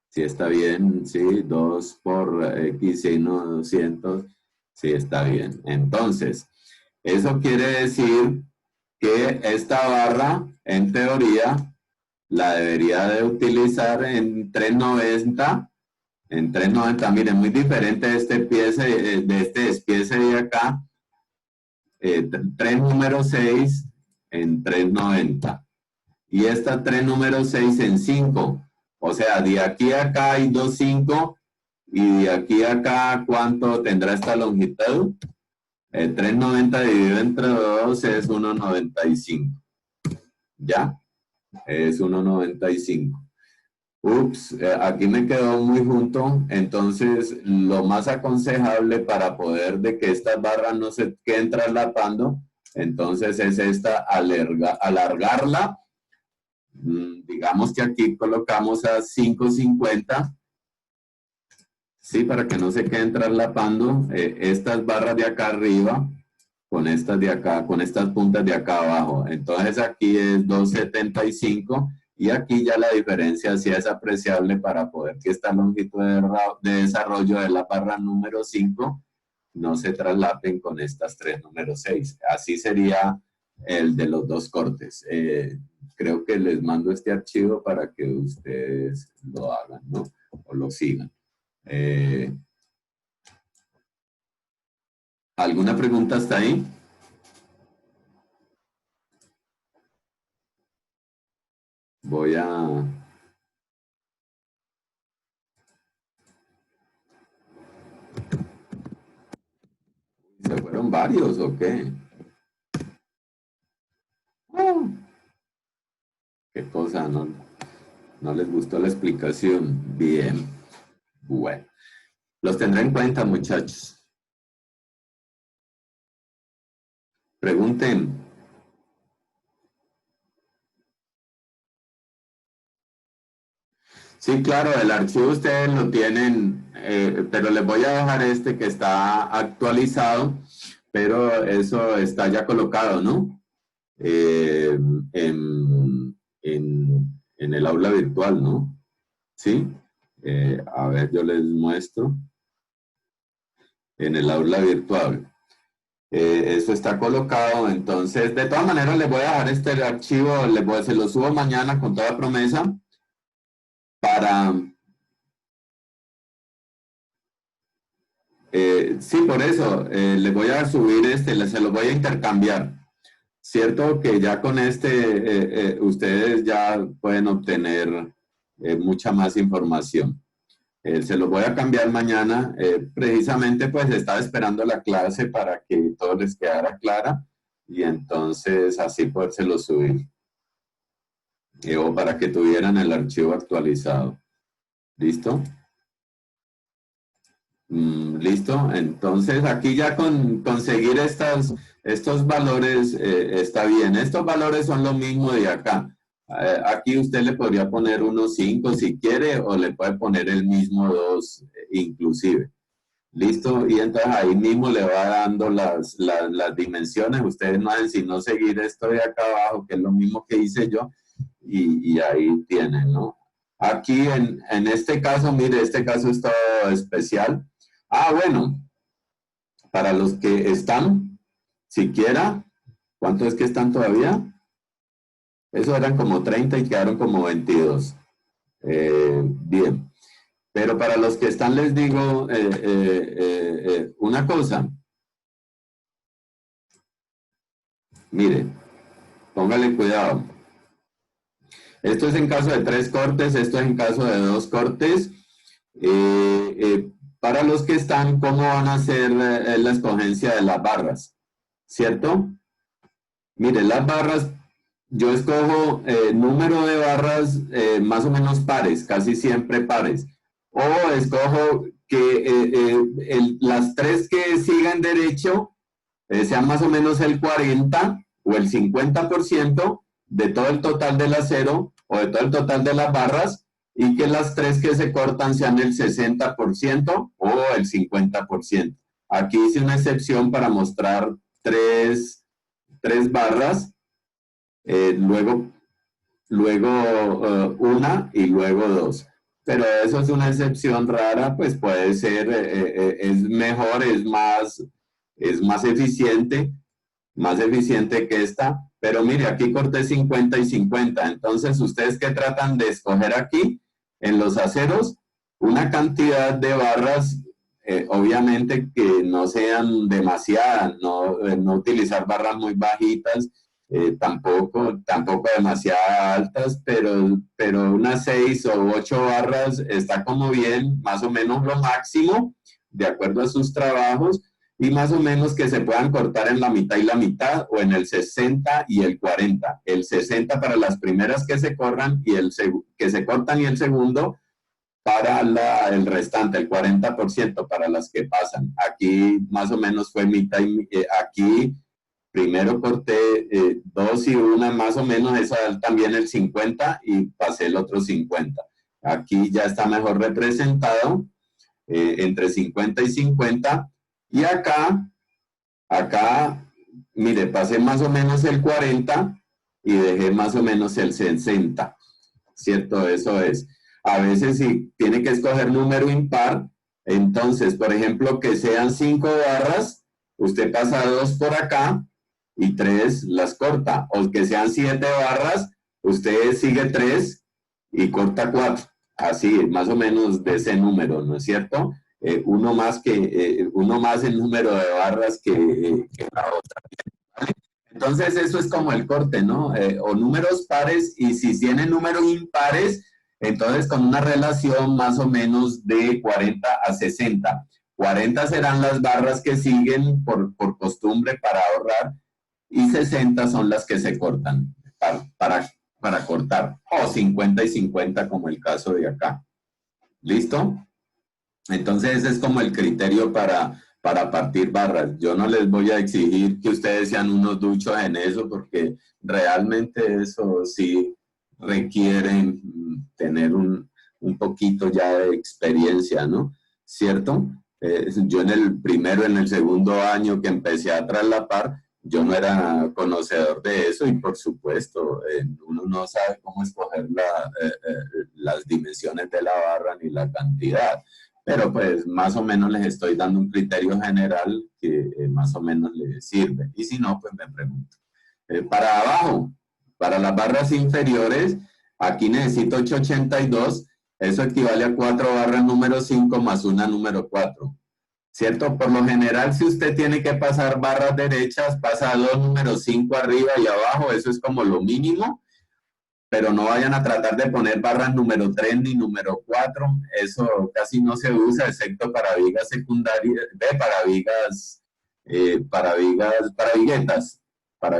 ¿Sí está bien? Sí, 2 por X y 200. Sí, está bien. Entonces, eso quiere decir que esta barra, en teoría, la debería de utilizar en 390. En 390, miren, muy diferente de este despiece de acá. 3 número 6 en 390. Y esta 3 número 6 en 5. O sea, de aquí a acá hay 2 5. Y de aquí a acá, ¿cuánto tendrá esta longitud? 390 dividido entre 2 es 1,95. ¿Ya? Es 1,95. Ups, aquí me quedó muy junto. Entonces, lo más aconsejable para poder de que estas barras no se queden traslapando, entonces es esta, alargarla. Digamos que aquí colocamos a 550. Sí, para que no se queden traslapando estas barras de acá arriba con estas de acá, con estas puntas de acá abajo. Entonces aquí es 275 y aquí ya la diferencia sí es apreciable para poder que esta longitud de desarrollo de la barra número 5 no se traslapen con estas tres número 6. Así sería el de los dos cortes. Creo que les mando este archivo para que ustedes lo hagan, ¿no? O lo sigan. ¿Alguna pregunta hasta ahí? Voy a... ¿Se fueron varios o qué? ¿Qué cosa? No les gustó la explicación. Bien. Bueno. Los tendré en cuenta, muchachos. Pregunten. Sí, claro, el archivo ustedes lo tienen, pero les voy a dejar este que está actualizado, pero eso está ya colocado, ¿no? En el aula virtual, ¿no? ¿Sí? A ver, yo les muestro. En el aula virtual. Eso está colocado, entonces, de todas maneras les voy a dejar este archivo, se lo subo mañana con toda promesa para... sí, por eso, les voy a subir se los voy a intercambiar. Cierto que ya con ustedes ya pueden obtener mucha más información. Se los voy a cambiar mañana. Precisamente pues estaba esperando la clase para que todo les quedara clara y entonces así podérselo subir. O para que tuvieran el archivo actualizado. ¿Listo? Listo. Entonces aquí ya con conseguir estos valores está bien. Estos valores son lo mismo de acá. Aquí usted le podría poner unos 5 si quiere o le puede poner el mismo 2 inclusive. ¿Listo? Y entonces ahí mismo le va dando las dimensiones. Ustedes no hacen sino seguir esto de acá abajo, que es lo mismo que hice yo, y ahí tienen, ¿no? Aquí en este caso, mire, este caso es todo especial. Bueno, para los que están, siquiera, ¿cuánto es que están todavía? Eso eran como 30 y quedaron como 22. Bien. Pero para los que están les digo una cosa. Mire, póngale cuidado. Esto es en caso de 3 cortes, esto es en caso de 2 cortes. Para los que están, ¿cómo van a hacer la escogencia de las barras? ¿Cierto? Mire, las barras, yo escojo número de barras más o menos pares, casi siempre pares. O escojo que las 3 que sigan derecho sean más o menos el 40 o el 50% de todo el total del acero o de todo el total de las barras, y que las 3 que se cortan sean el 60% o el 50%. Aquí hice una excepción para mostrar 3 barras, luego una y luego 2. Pero eso es una excepción rara, pues puede ser, es mejor, es más eficiente que esta. Pero mire, aquí corté 50 y 50. Entonces, ¿ustedes qué tratan de escoger aquí? En los aceros, una cantidad de barras, obviamente que no sean demasiadas, no utilizar barras muy bajitas, tampoco demasiado altas, pero unas 6 o 8 barras está como bien, más o menos lo máximo, de acuerdo a sus trabajos, y más o menos que se puedan cortar en la mitad y la mitad, o en el 60 y el 40. El 60 para las primeras que se corran y que se cortan, y el segundo para el restante, el 40% para las que pasan. Aquí más o menos fue mitad y aquí primero corté 2 y una más o menos, esa también el 50 y pasé el otro 50. Aquí ya está mejor representado, entre 50 y 50. Y acá, mire, pasé más o menos el 40 y dejé más o menos el 60, ¿cierto? Eso es. A veces si tiene que escoger número impar, entonces, por ejemplo, que sean 5 barras, usted pasa 2 por acá y 3 las corta. O que sean 7 barras, usted sigue 3 y corta 4. Así, más o menos de ese número, ¿no es cierto? Uno más el número de barras que la otra. ¿Vale? Entonces, eso es como el corte, ¿no? O números pares, y si tiene números impares, entonces con una relación más o menos de 40 a 60. 40 serán las barras que siguen por costumbre para ahorrar, y 60 son las que se cortan para cortar, o 50 y 50 como el caso de acá. ¿Listo? Entonces ese es como el criterio para partir barras. Yo no les voy a exigir que ustedes sean unos duchos en eso, porque realmente eso sí requiere tener un poquito ya de experiencia, ¿no? ¿Cierto? Yo en el segundo año que empecé a traslapar, yo no era conocedor de eso, y por supuesto, uno no sabe cómo escoger las dimensiones de la barra ni la cantidad. Pero pues más o menos les estoy dando un criterio general que más o menos les sirve. Y si no, pues me pregunto. Para abajo, para las barras inferiores, aquí necesito 882. Eso equivale a 4 barras número 5 más una número 4. ¿Cierto? Por lo general, si usted tiene que pasar barras derechas, pasa 2 números 5 arriba y abajo. Eso es como lo mínimo. Pero no vayan a tratar de poner barras número 3 ni número 4, eso casi no se usa, excepto para vigas secundarias, para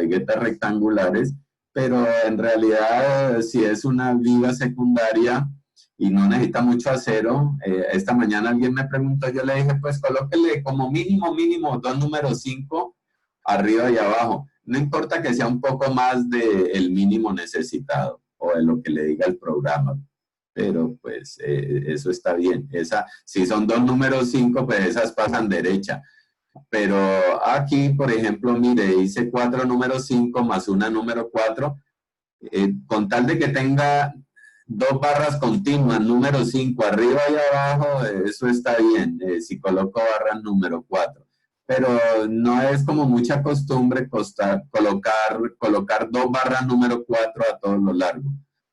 viguetas rectangulares, pero en realidad si es una viga secundaria y no necesita mucho acero, esta mañana alguien me preguntó, yo le dije, pues colóquele como mínimo 2 números 5 arriba y abajo. No importa que sea un poco más del mínimo necesitado o de lo que le diga el programa, pero pues eso está bien. Si son 2 números 5, pues esas pasan derecha. Pero aquí, por ejemplo, mire, hice 4 números 5 más una número 4, con tal de que tenga 2 barras continuas, número 5 arriba y abajo, eso está bien, si coloco barras número 4. Pero no es como mucha costumbre colocar 2 barras número 4 a todo lo largo.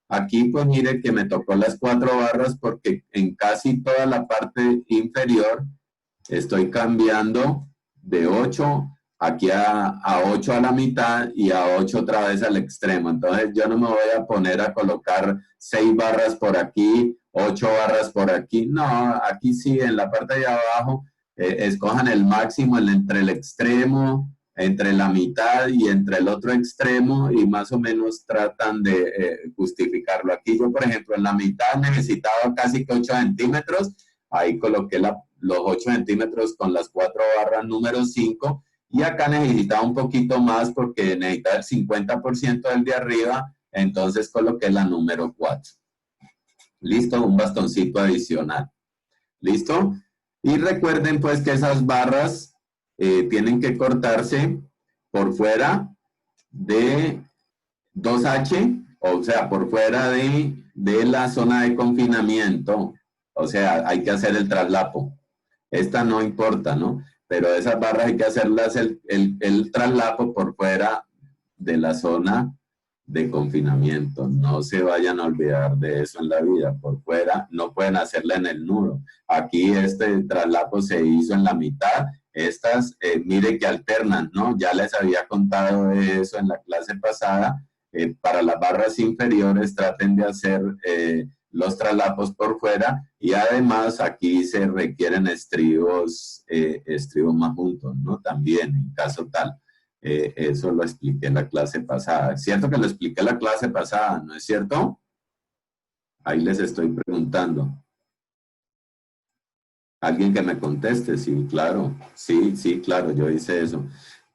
Aquí pues mire que me tocó las 4 barras porque en casi toda la parte inferior estoy cambiando de 8 aquí a 8 a la mitad y a 8 otra vez al extremo. Entonces yo no me voy a poner a colocar 6 barras por aquí, 8 barras por aquí. No, aquí sí, en la parte de abajo, escojan el máximo entre el extremo, entre la mitad y entre el otro extremo, y más o menos tratan de justificarlo. Aquí yo, por ejemplo, en la mitad necesitaba casi que 8 centímetros. Ahí coloqué los 8 centímetros con las 4 barras número 5, y acá necesitaba un poquito más porque necesitaba el 50% del de arriba, entonces coloqué la número 4. ¿Listo? Un bastoncito adicional. ¿Listo? Y recuerden pues que esas barras tienen que cortarse por fuera de 2H, o sea, por fuera de la zona de confinamiento. O sea, hay que hacer el traslapo. Esta no importa, ¿no? Pero esas barras hay que hacerlas el traslapo por fuera de la zona de confinamiento. No se vayan a olvidar de eso en la vida. Por fuera no pueden hacerla en el nudo. Aquí este traslapo se hizo en la mitad. Estas, mire que alternan, ¿no? Ya les había contado de eso en la clase pasada. Para las barras inferiores traten de hacer los traslapos por fuera, y además aquí se requieren estribos más juntos, ¿no? También en caso tal. Eso lo expliqué en la clase pasada. ¿Es cierto que lo expliqué en la clase pasada? ¿No es cierto? Ahí les estoy preguntando. Alguien que me conteste. Sí, claro. Sí, claro, yo hice eso.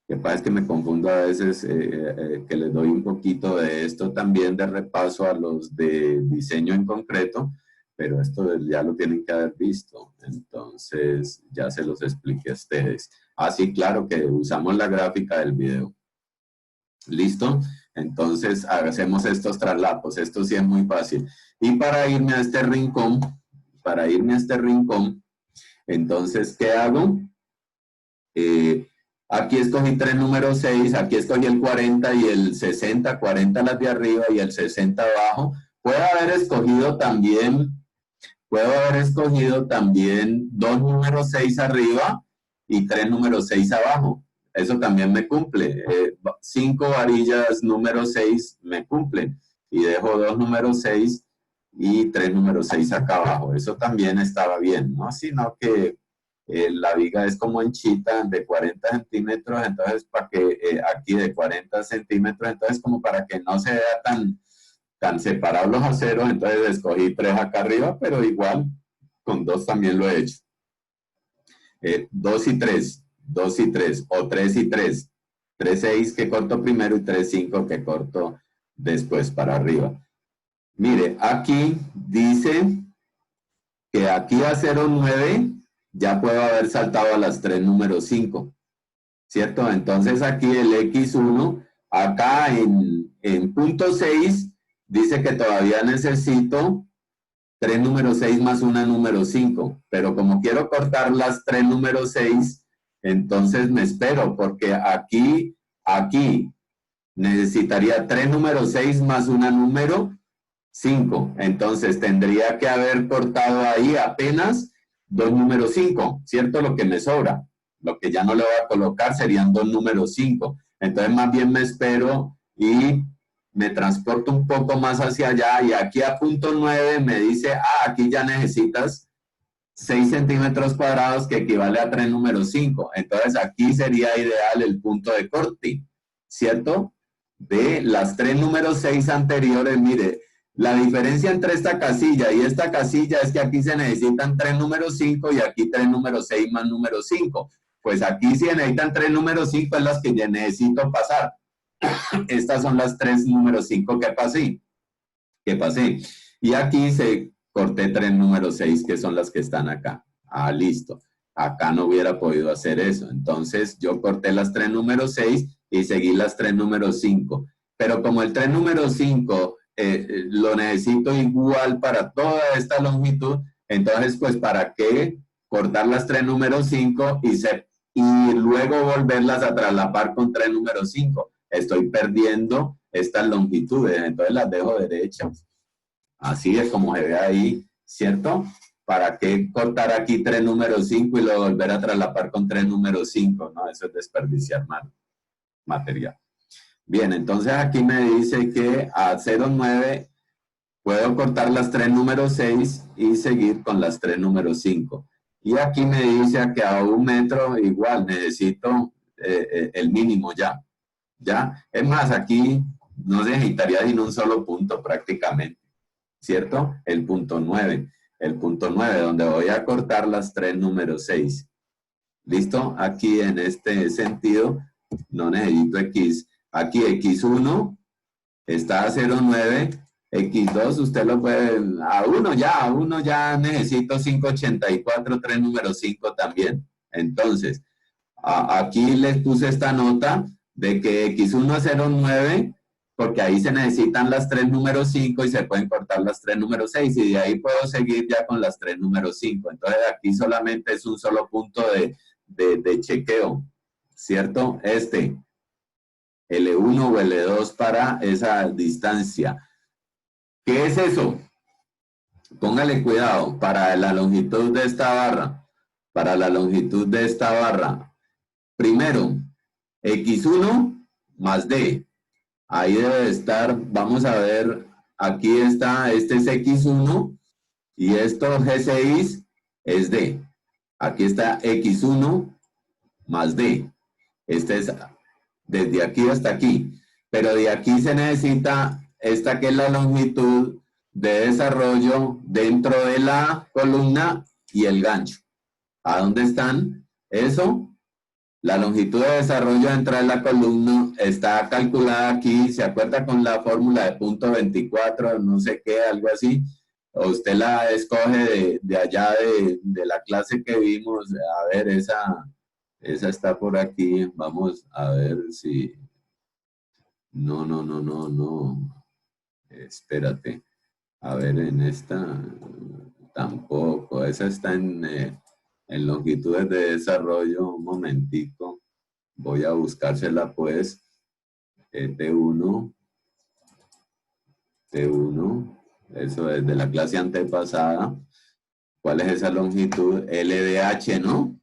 Lo que pasa es que me confundo a veces, que les doy un poquito de esto también de repaso a los de diseño en concreto, pero esto ya lo tienen que haber visto. Entonces ya se los expliqué a ustedes. Sí, claro que usamos la gráfica del video. ¿Listo? Entonces hacemos estos traslapos. Esto sí es muy fácil. Y para irme a este rincón, entonces, ¿qué hago? Aquí escogí tres números 6, aquí escogí el 40 y el 60, 40 las de arriba y el 60 abajo. Puedo haber escogido también dos números 6 arriba y tres números 6 abajo. Eso también me cumple. 5 varillas número 6 me cumplen. Y dejo dos números 6 y tres números 6 acá abajo. Eso también estaba bien, ¿no? Sino que la viga es como anchita de 40 centímetros, entonces para que aquí de 40 centímetros, entonces como para que no se vea tan separados los aceros, entonces escogí tres acá arriba, pero igual con dos también lo he hecho. 2 y 3, 2 y 3, o 3 y 3, 3, 6 que corto primero y 3, 5 que corto después para arriba. Mire, aquí dice que aquí a 0,9 ya puedo haber saltado a las 3 número 5, ¿cierto? Entonces aquí el X1, acá en punto 6, dice que todavía necesito 3 número 6 más una número 5, pero como quiero cortar las 3 número 6, entonces me espero, porque aquí necesitaría 3 número 6 más una número 5. Entonces tendría que haber cortado ahí apenas 2 números 5, ¿cierto? Lo que me sobra. Lo que ya no le voy a colocar serían 2 números 5. Entonces más bien me espero y me transporto un poco más hacia allá y aquí a punto 9 me dice, aquí ya necesitas 6 centímetros cuadrados que equivale a 3 números 5. Entonces aquí sería ideal el punto de corte, ¿cierto? De las 3 números 6 anteriores, mire, la diferencia entre esta casilla y esta casilla es que aquí se necesitan 3 números 5 y aquí 3 números 6 más número 5. Pues aquí si necesitan 3 números 5 es las que ya necesito pasar. Estas son las 3 números 5 que pasé. Y aquí se corté 3 números 6 que son las que están acá. Listo. Acá no hubiera podido hacer eso. Entonces yo corté las 3 números 6 y seguí las 3 números 5. Pero como el 3 número 5 lo necesito igual para toda esta longitud, entonces pues ¿para qué cortar las 3 números 5 y luego volverlas a traslapar con 3 números 5? Estoy perdiendo estas longitudes, entonces las dejo derechas. Así es como se ve ahí, ¿cierto? ¿Para qué cortar aquí 3 números 5 y luego volver a traslapar con 3 números 5? No, eso es desperdiciar material. Bien, entonces aquí me dice que a 0,9 puedo cortar las 3 números 6 y seguir con las 3 números 5. Y aquí me dice que a 1 metro igual necesito el mínimo ya. ¿Ya? Es más, aquí no necesitaría ni un solo punto prácticamente, ¿cierto? El punto 9. El punto 9, donde voy a cortar las 3 números 6. ¿Listo? Aquí en este sentido no necesito X. Aquí X1 está a 0,9. X2 usted lo puede, a 1 ya necesito 584, 3 números 5 también. Entonces, aquí les puse esta nota de que X1 es 0,9 porque ahí se necesitan las 3 números 5 y se pueden cortar las 3 números 6 y de ahí puedo seguir ya con las 3 números 5. Entonces aquí solamente es un solo punto de chequeo, ¿cierto? L1 o L2 para esa distancia. ¿Qué es eso? Póngale cuidado para la longitud de esta barra. Para la longitud de esta barra. Primero, X1 más D. Ahí debe estar, vamos a ver, aquí está, este es X1 y esto G6 es D. Aquí está X1 más D. Este es desde aquí hasta aquí. Pero de aquí se necesita esta que es la longitud de desarrollo dentro de la columna y el gancho. ¿A dónde están? Eso. La longitud de desarrollo dentro de la columna está calculada aquí, ¿se acuerda con la fórmula de punto 24, no sé qué, algo así? O usted la escoge de allá de la clase que vimos. A ver, esa está por aquí. Vamos a ver si... No. Espérate. A ver, en esta tampoco. Esa está en longitudes de desarrollo. Un momentico. Voy a buscársela pues, T1, T1, eso es de la clase antepasada. ¿Cuál es esa longitud? LDH, ¿no?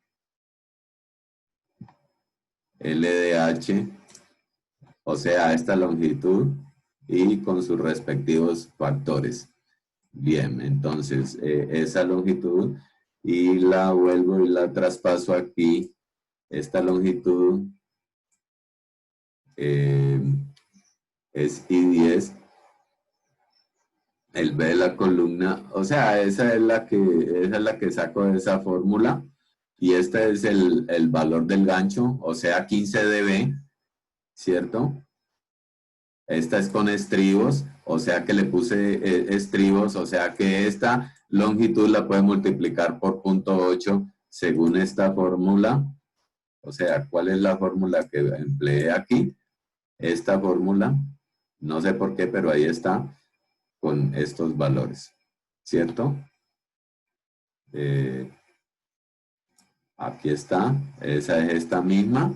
LDH, o sea, esta longitud y con sus respectivos factores. Bien, entonces esa longitud y la vuelvo y la traspaso aquí. Esta longitud es I10. El B de la columna, o sea, esa es la que saco de esa fórmula. Y este es el valor del gancho, o sea, 15 dB, ¿cierto? Esta es con estribos, o sea que le puse estribos, o sea que esta longitud la puede multiplicar por 0.8 según esta fórmula. O sea, ¿cuál es la fórmula que empleé aquí? Esta fórmula, no sé por qué, pero ahí está, con estos valores, ¿cierto? Aquí está, esa es esta misma.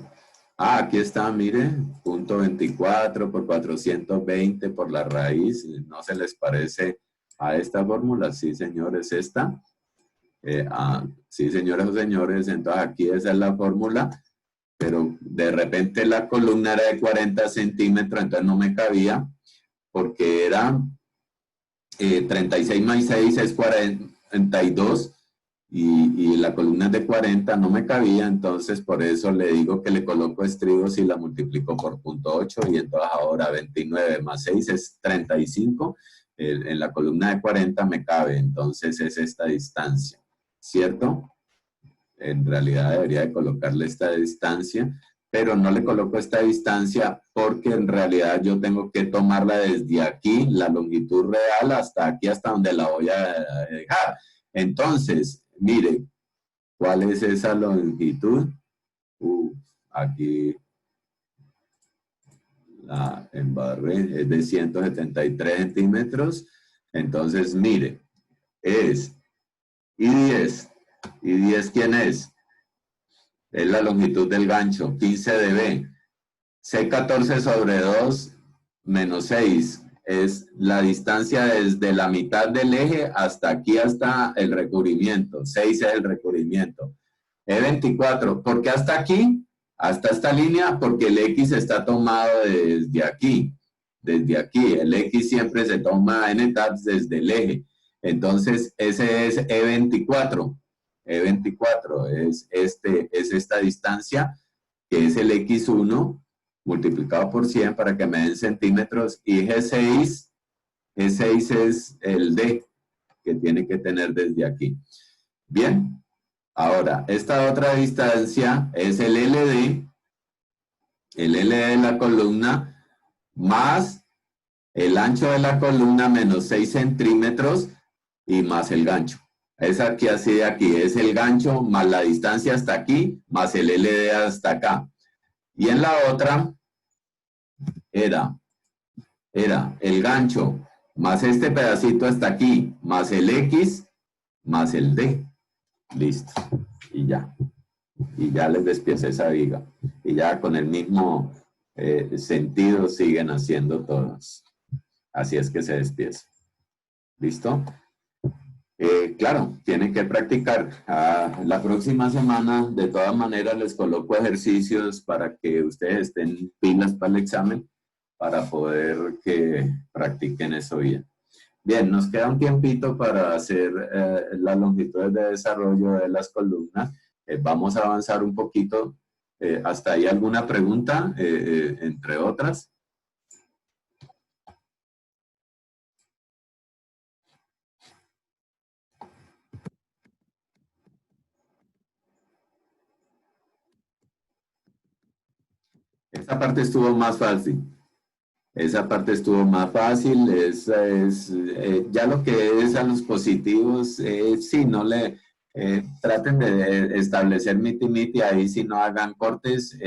Ah, aquí está, mire, 0.24 por 420 por la raíz. ¿No se les parece a esta fórmula? Sí, señores, esta. Sí, señoras o señores, entonces aquí esa es la fórmula, pero de repente la columna era de 40 centímetros, entonces no me cabía, porque era 36 más 6 es 42, y la columna es de 40, no me cabía, entonces por eso le digo que le coloco estribos y la multiplico por 0.8, y entonces ahora 29 más 6 es 35, en la columna de 40 me cabe, entonces es esta distancia, ¿cierto? En realidad debería de colocarle esta distancia, pero no le coloco esta distancia porque en realidad yo tengo que tomarla desde aquí, la longitud real, hasta aquí, hasta donde la voy a dejar. Entonces, mire, ¿cuál es esa longitud? Aquí la embarré, es de 173 centímetros. Entonces, mire, es I10. ¿I10 quién es? Es la longitud del gancho, 15 dB. C14 sobre 2 menos 6 es la distancia desde la mitad del eje hasta aquí, hasta el recubrimiento. 6 es el recubrimiento. E24, ¿por qué hasta aquí? Hasta esta línea, porque el X está tomado desde aquí. Desde aquí. El X siempre se toma en etapas desde el eje. Entonces, ese es E24. E24 es esta distancia, que es el X1 multiplicado por 100 para que me den centímetros, y G6 es el D que tiene que tener desde aquí. Bien, ahora, esta otra distancia es el LD de la columna, más el ancho de la columna menos 6 centímetros y más el gancho. Es aquí, así de aquí, es el gancho más la distancia hasta aquí, más el LD hasta acá. Y en la otra era el gancho más este pedacito hasta aquí, más el X, más el D. Listo. Y ya les despiecé esa viga. Y ya con el mismo sentido siguen haciendo todas. Así es que se despieza. ¿Listo? Claro, tienen que practicar. La próxima semana, de todas maneras, les coloco ejercicios para que ustedes estén pilas para el examen, para poder que practiquen eso bien. Bien, nos queda un tiempito para hacer las longitudes de desarrollo de las columnas. Vamos a avanzar un poquito. ¿Hasta ahí alguna pregunta, entre otras? Esa parte estuvo más fácil. Esa parte estuvo más fácil. Ya lo que es a los positivos, sí, no le traten de establecer miti-miti, ahí si no hagan cortes,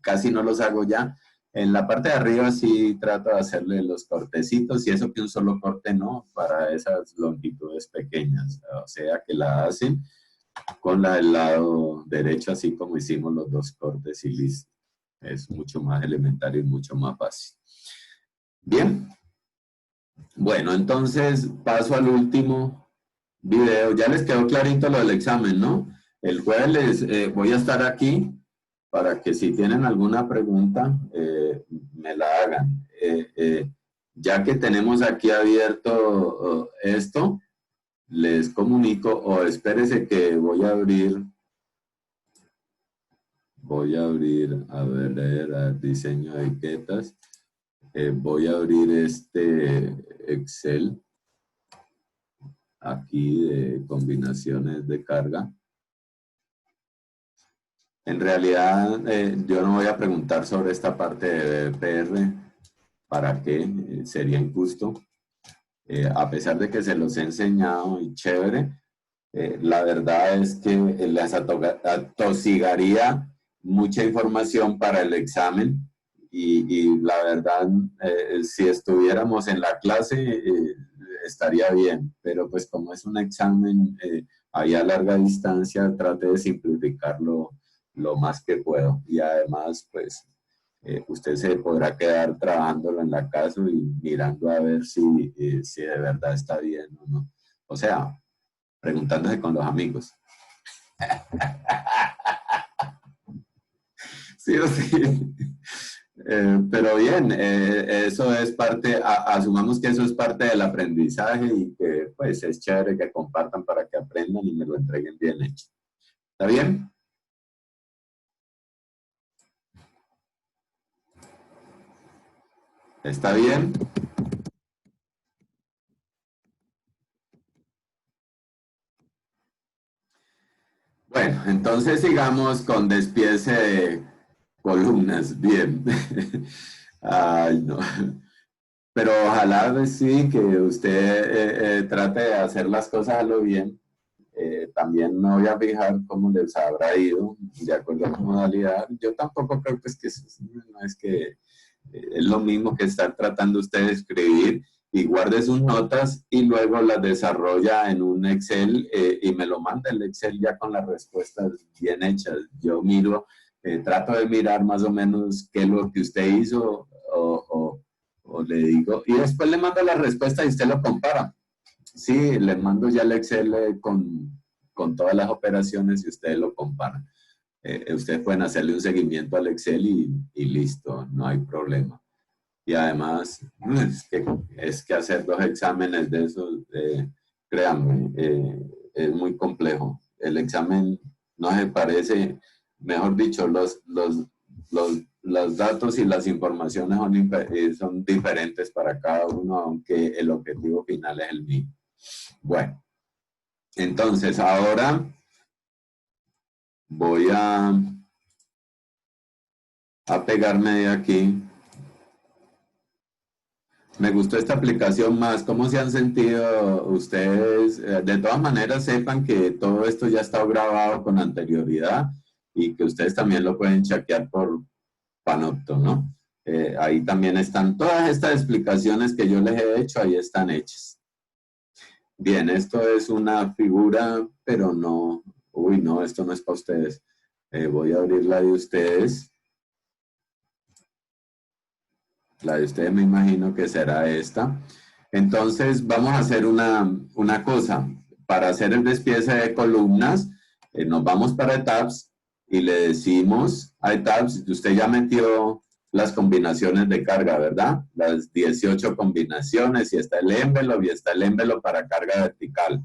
casi no los hago ya. En la parte de arriba sí trato de hacerle los cortecitos, y eso que un solo corte no, para esas longitudes pequeñas, o sea que la hacen. con la del lado derecho, así como hicimos los dos cortes y listo. Es mucho más elementario y mucho más fácil. Bien. Bueno, entonces paso al último video. Ya les quedó clarito lo del examen, ¿no? El jueves voy a estar aquí para que si tienen alguna pregunta, me la hagan. Ya que tenemos aquí abierto esto, les comunico, o espérese que voy a abrir, a ver, diseño de etiquetas. Voy a abrir este Excel aquí de combinaciones de carga. En realidad, yo no voy a preguntar sobre esta parte de PR, ¿para qué? Sería injusto. A pesar de que se los he enseñado y chévere, la verdad es que les atosigaría mucha información para el examen y la verdad, si estuviéramos en la clase, estaría bien, pero pues como es un examen ahí a larga distancia, trate de simplificarlo lo más que puedo y además pues usted se podrá quedar trabajándolo en la casa y mirando a ver si de verdad está bien o no. O sea, preguntándose con los amigos. Sí o sí. Pero bien, eso es parte, asumamos que eso es parte del aprendizaje y que pues es chévere que compartan para que aprendan y me lo entreguen bien hecho. ¿Está bien? ¿Está bien? Bueno, entonces sigamos con despiece de columnas. Bien. Ay, no. Pero ojalá pues, sí que usted trate de hacer las cosas a lo bien. También me voy a fijar cómo les habrá ido de acuerdo a la modalidad. Yo tampoco creo pues, que no es que es lo mismo que estar tratando usted de escribir y guarde sus notas y luego las desarrolla en un Excel y me lo manda el Excel ya con las respuestas bien hechas. Yo miro, trato de mirar más o menos qué es lo que usted hizo o le digo, y después le mando la respuesta y usted lo compara. Sí, le mando ya el Excel con todas las operaciones y ustedes lo comparan. Ustedes pueden hacerle un seguimiento al Excel y listo, no hay problema. Y además, es que hacer 2 exámenes de esos, créanme, es muy complejo. El examen no se parece, mejor dicho, los datos y las informaciones son diferentes para cada uno, aunque el objetivo final es el mismo. Bueno, entonces ahora voy a pegarme de aquí. Me gustó esta aplicación más. ¿Cómo se han sentido ustedes? De todas maneras, sepan que todo esto ya está grabado con anterioridad y que ustedes también lo pueden chequear por Panopto, ¿no? Ahí también están todas estas explicaciones que yo les he hecho, ahí están hechas. Bien, esto es una figura, pero no, uy, no, esto no es para ustedes. Voy a abrir la de ustedes. La de ustedes me imagino que será esta. Entonces, vamos a hacer una cosa. Para hacer el despiece de columnas, nos vamos para Tabs y le decimos a Tabs, usted ya metió las combinaciones de carga, ¿verdad? Las 18 combinaciones y está el envelope y está el envelope para carga vertical,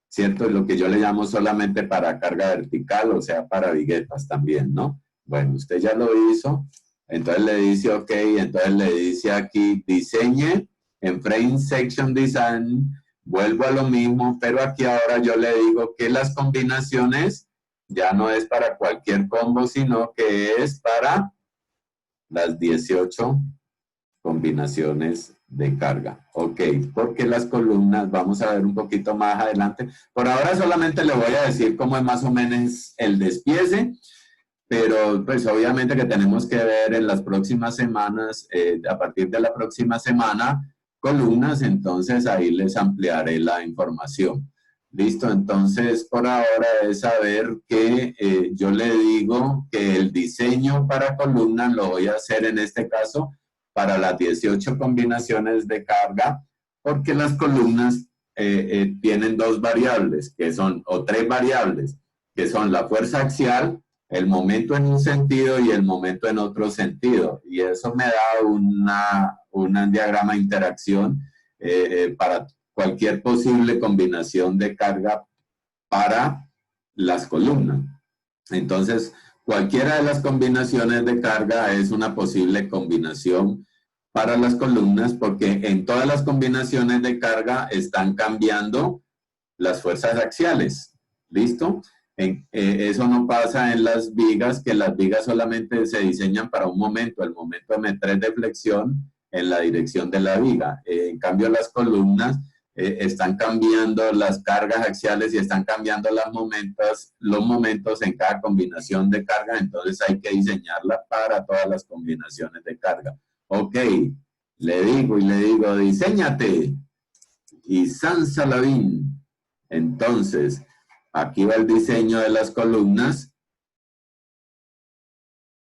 ¿cierto? Lo que yo le llamo solamente para carga vertical, o sea, para viguetas también, ¿no? Bueno, usted ya lo hizo, entonces le dice OK, entonces le dice aquí diseñe en Frame Section Design, vuelvo a lo mismo, pero aquí ahora yo le digo que las combinaciones ya no es para cualquier combo, sino que es para las 18 combinaciones de carga. Ok, porque las columnas vamos a ver un poquito más adelante. Por ahora solamente le voy a decir cómo es más o menos el despiece, pero pues obviamente que tenemos que ver en las próximas semanas, a partir de la próxima semana, columnas, entonces ahí les ampliaré la información. Listo, entonces por ahora es saber que yo le digo que el diseño para columnas lo voy a hacer en este caso para las 18 combinaciones de carga, porque las columnas tienen dos variables, que son, o tres variables, que son la fuerza axial, el momento en un sentido y el momento en otro sentido. Y eso me da un diagrama de interacción para cualquier posible combinación de carga para las columnas. Entonces, cualquiera de las combinaciones de carga es una posible combinación para las columnas porque en todas las combinaciones de carga están cambiando las fuerzas axiales. ¿Listo? Eso no pasa en las vigas, que las vigas solamente se diseñan para un momento, el momento M3 de flexión en la dirección de la viga. En cambio, las columnas están cambiando las cargas axiales y están cambiando los momentos en cada combinación de carga, entonces hay que diseñarla para todas las combinaciones de carga. Ok, le digo, diséñate. Y San Salavín. Entonces, aquí va el diseño de las columnas.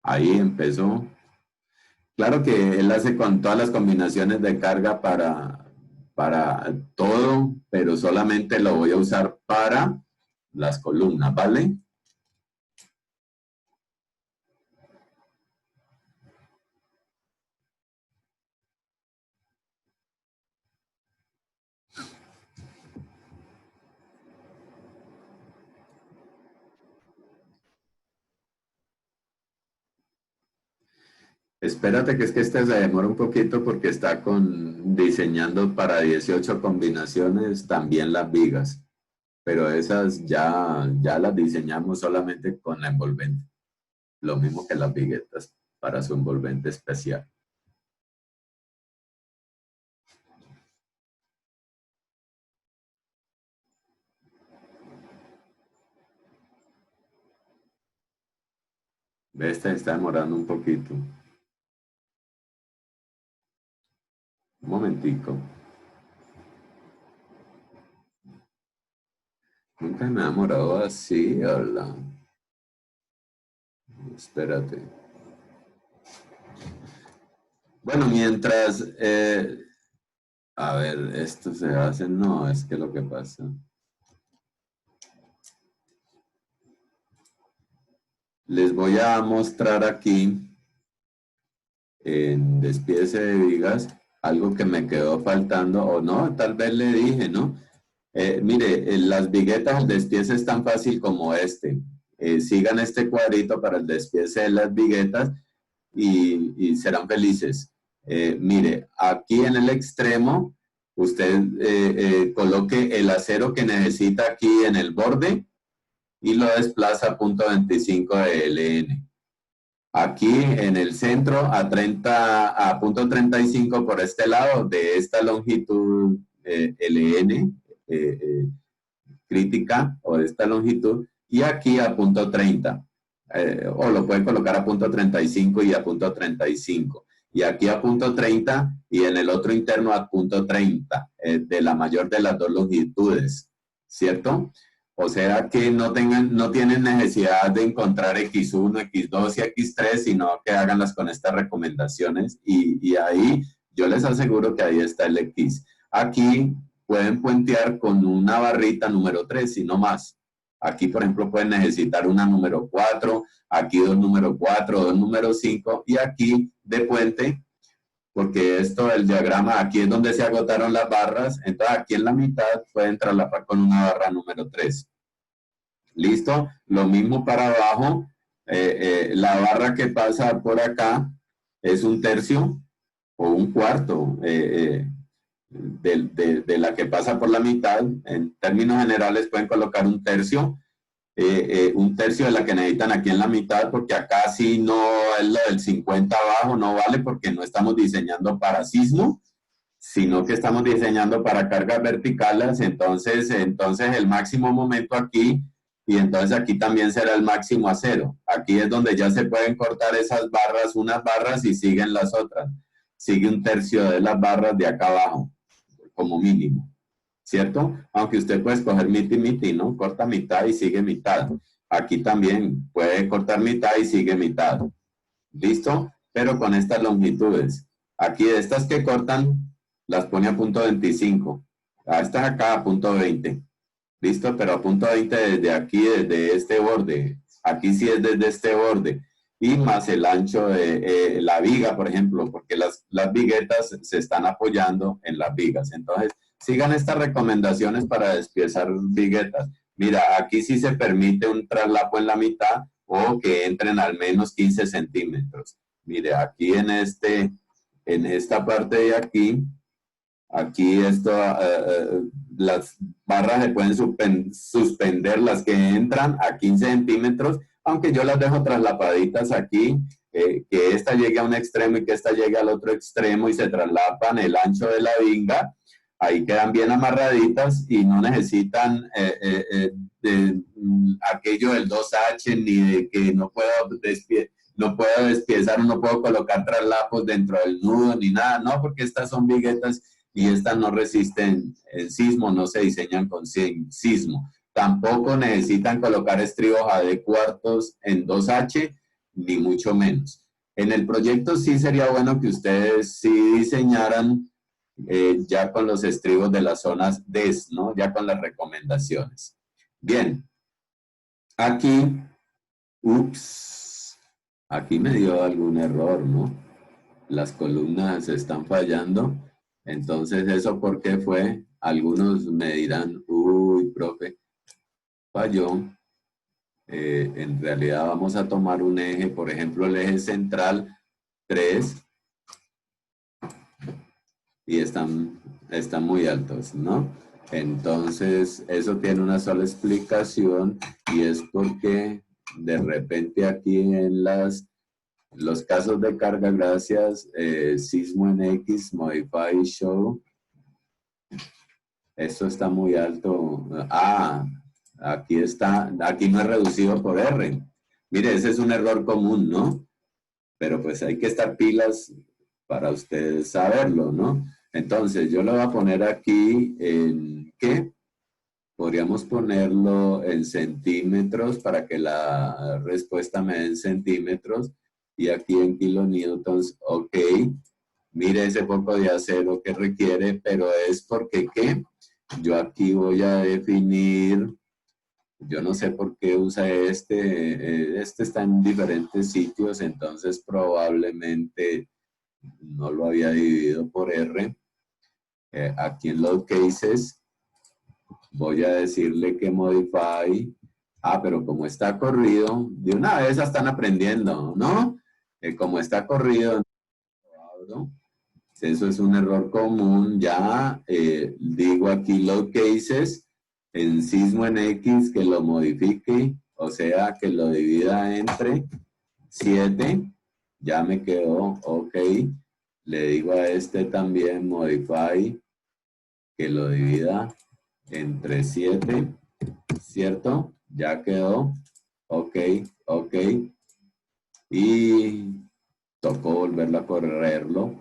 Ahí empezó. Claro que él hace con todas las combinaciones de carga para todo, pero solamente lo voy a usar para las columnas, ¿vale? Espérate que es que este se demora un poquito porque está diseñando para 18 combinaciones también las vigas, pero esas ya las diseñamos solamente con la envolvente, lo mismo que las viguetas para su envolvente especial. Esta está demorando un poquito. Un momentico. Nunca me ha demorado así, hola. Espérate. Bueno, mientras... a ver, esto se hace... No, es que lo que pasa... Les voy a mostrar aquí, en despiece de vigas, algo que me quedó faltando, o no, tal vez le dije, ¿no? Mire, las viguetas, el despiece es tan fácil como este. Sigan este cuadrito para el despiece de las viguetas y serán felices. Mire, aquí en el extremo, usted coloque el acero que necesita aquí en el borde y lo desplaza a punto 25 de LN. Aquí en el centro a punto 35 por este lado de esta longitud LN crítica o de esta longitud y aquí a punto 30 o lo pueden colocar a punto 35 y a punto 35 y aquí a punto 30 y en el otro interno a punto 30 de la mayor de las dos longitudes, ¿cierto? O sea que no tienen necesidad de encontrar X1, X2 y X3, sino que háganlas con estas recomendaciones y ahí yo les aseguro que ahí está el X. Aquí pueden puentear con una barrita número 3 y no más. Aquí, por ejemplo, pueden necesitar una número 4, aquí dos número 4, dos número 5 y aquí de puente, porque esto, el diagrama, aquí es donde se agotaron las barras, entonces aquí en la mitad pueden trasladar con una barra número 3. ¿Listo? Lo mismo para abajo, la barra que pasa por acá es un tercio o un cuarto de la que pasa por la mitad. En términos generales pueden colocar un tercio de la que necesitan aquí en la mitad, porque acá sí no es lo del 50 abajo, no vale porque no estamos diseñando para sismo, sino que estamos diseñando para cargas verticales, entonces el máximo momento aquí, y entonces aquí también será el máximo a 0. Aquí es donde ya se pueden cortar esas barras, unas barras y siguen las otras. Sigue un tercio de las barras de acá abajo, como mínimo. ¿cierto? Aunque usted puede escoger mitad, ¿no? Corta mitad y sigue mitad. Aquí también puede cortar mitad y sigue mitad. ¿Listo? Pero con estas longitudes. Aquí de estas que cortan, las pone a punto 25. A estas acá a punto 20. ¿Listo? Pero a punto 20 desde aquí, desde este borde. Aquí sí es desde este borde. Y más el ancho de la viga, por ejemplo, porque las viguetas se están apoyando en las vigas. Entonces, sigan estas recomendaciones para despiezar viguetas. Mira, aquí sí se permite un traslapo en la mitad o que entren al menos 15 centímetros. Mire, aquí en esta parte de aquí esto, las barras se pueden suspender, las que entran a 15 centímetros, aunque yo las dejo traslapaditas aquí, que esta llegue a un extremo y que esta llegue al otro extremo y se traslapan el ancho de la vinga. Ahí quedan bien amarraditas y no necesitan aquello del 2H ni de que no puedo despiezar o no puedo colocar traslapos dentro del nudo ni nada, no, porque estas son viguetas y estas no resisten el sismo, no se diseñan con sismo. Tampoco necesitan colocar estribos a D cuartos en 2H, ni mucho menos. En el proyecto sí sería bueno que ustedes sí diseñaran ya con los estribos de las zonas DES, ¿no? Ya con las recomendaciones. Bien, aquí, aquí me dio algún error, ¿no? Las columnas están fallando. Entonces, ¿eso por qué fue? Algunos me dirán, uy, profe, falló. En realidad vamos a tomar un eje, por ejemplo, el eje central 3, y están muy altos, ¿no? Entonces, eso tiene una sola explicación y es porque de repente aquí en los casos de carga, gracias, sismo en X, modify, show, esto está muy alto. Aquí no es reducido por R. Mire, ese es un error común, ¿no? Pero pues hay que estar pilas para ustedes saberlo, ¿no? Entonces, yo lo voy a poner aquí en, ¿qué? Podríamos ponerlo en centímetros para que la respuesta me dé en centímetros. Y aquí en kilonewtons, ok. Mire ese poco de acero que requiere, pero es porque, ¿qué? Yo aquí voy a definir, yo no sé por qué usa este está en diferentes sitios, entonces probablemente no lo había dividido por R. Aquí en load cases voy a decirle que modify, pero como está corrido, de una vez ya están aprendiendo, ¿no? Como está corrido, eso es un error común, ya digo aquí load cases, en sismo en X que lo modifique, o sea que lo divida entre 7, ya me quedó, ok, le digo a este también modify, que lo divida entre 7, ¿cierto? Ya quedó, ok, ok, y tocó volverlo a correrlo.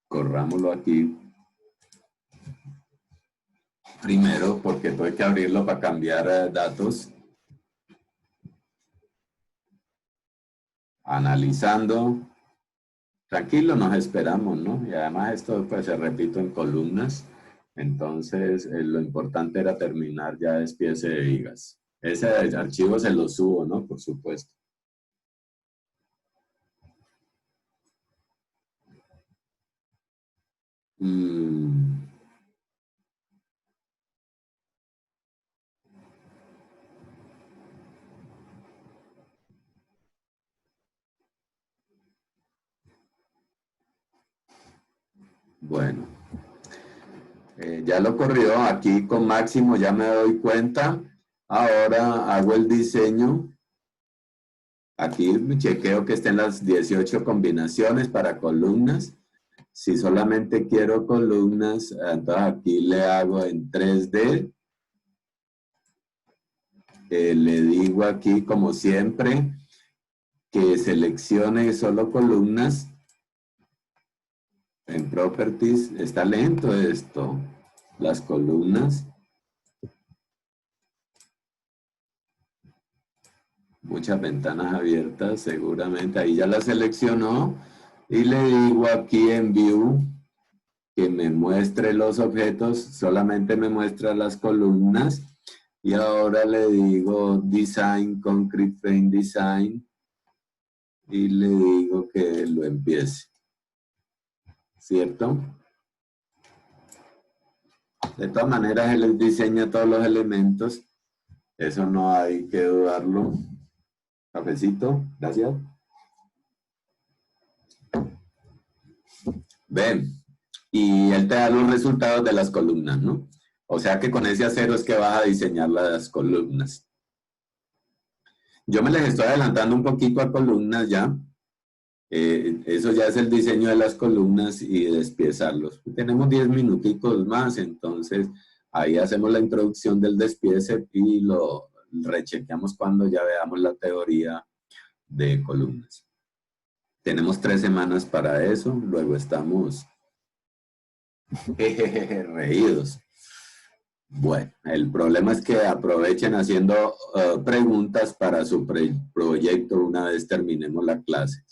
Corrámoslo aquí primero porque tuve que abrirlo para cambiar datos. Analizando. Tranquilo, nos esperamos, ¿no? Y además esto pues se repite en columnas. Entonces lo importante era terminar ya despiece de vigas. Ese archivo se lo subo, ¿no? Por supuesto. Bueno, ya lo corrió aquí con máximo, ya me doy cuenta. Ahora hago el diseño. Aquí chequeo que estén las 18 combinaciones para columnas. Si solamente quiero columnas, entonces aquí le hago en 3D. Le digo aquí, como siempre, que seleccione solo columnas. En Properties está lento esto. Las columnas. Muchas ventanas abiertas, seguramente. Ahí ya la seleccionó. Y le digo aquí en View que me muestre los objetos. Solamente me muestra las columnas. Y ahora le digo Design, Concrete Frame Design. Y le digo que lo empiece. ¿Cierto? De todas maneras, él diseña todos los elementos. Eso no hay que dudarlo. Cafecito, gracias. Ven. Y él te da los resultados de las columnas, ¿no? O sea que con ese acero es que vas a diseñar las columnas. Yo me les estoy adelantando un poquito a columnas ya. Eso ya es el diseño de las columnas y despiezarlos. Tenemos 10 minuticos más, entonces ahí hacemos la introducción del despiece y lo rechequeamos cuando ya veamos la teoría de columnas. Tenemos 3 semanas para eso, luego estamos reídos. Bueno, el problema es que aprovechen haciendo preguntas para su proyecto una vez terminemos la clase.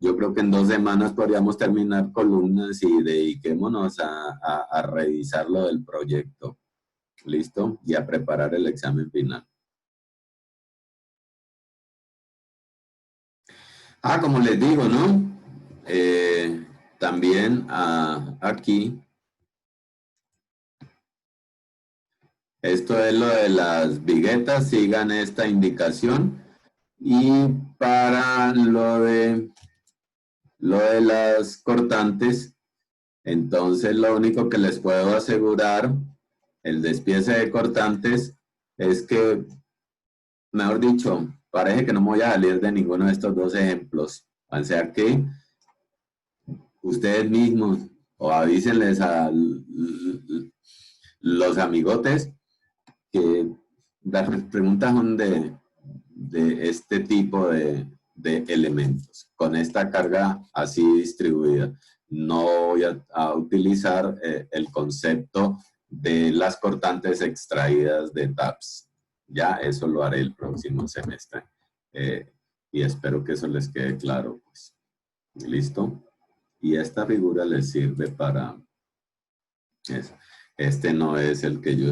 Yo creo que en 2 semanas podríamos terminar columnas y dediquémonos a revisar lo del proyecto. ¿Listo? Y a preparar el examen final. Como les digo, ¿no? También aquí. Esto es lo de las viguetas. Sigan esta indicación. Y para lo de las cortantes, entonces lo único que les puedo asegurar, el despiece de cortantes, es que, mejor dicho, parece que no me voy a salir de ninguno de estos 2 ejemplos. O sea que ustedes mismos o avísenles a los amigotes que las preguntas son de este tipo de elementos, con esta carga así distribuida. No voy a utilizar el concepto de las cortantes extraídas de tabs. Ya, eso lo haré el próximo semestre. Y espero que eso les quede claro. Pues. ¿Listo? Y esta figura les sirve para eso. Este no es el que yo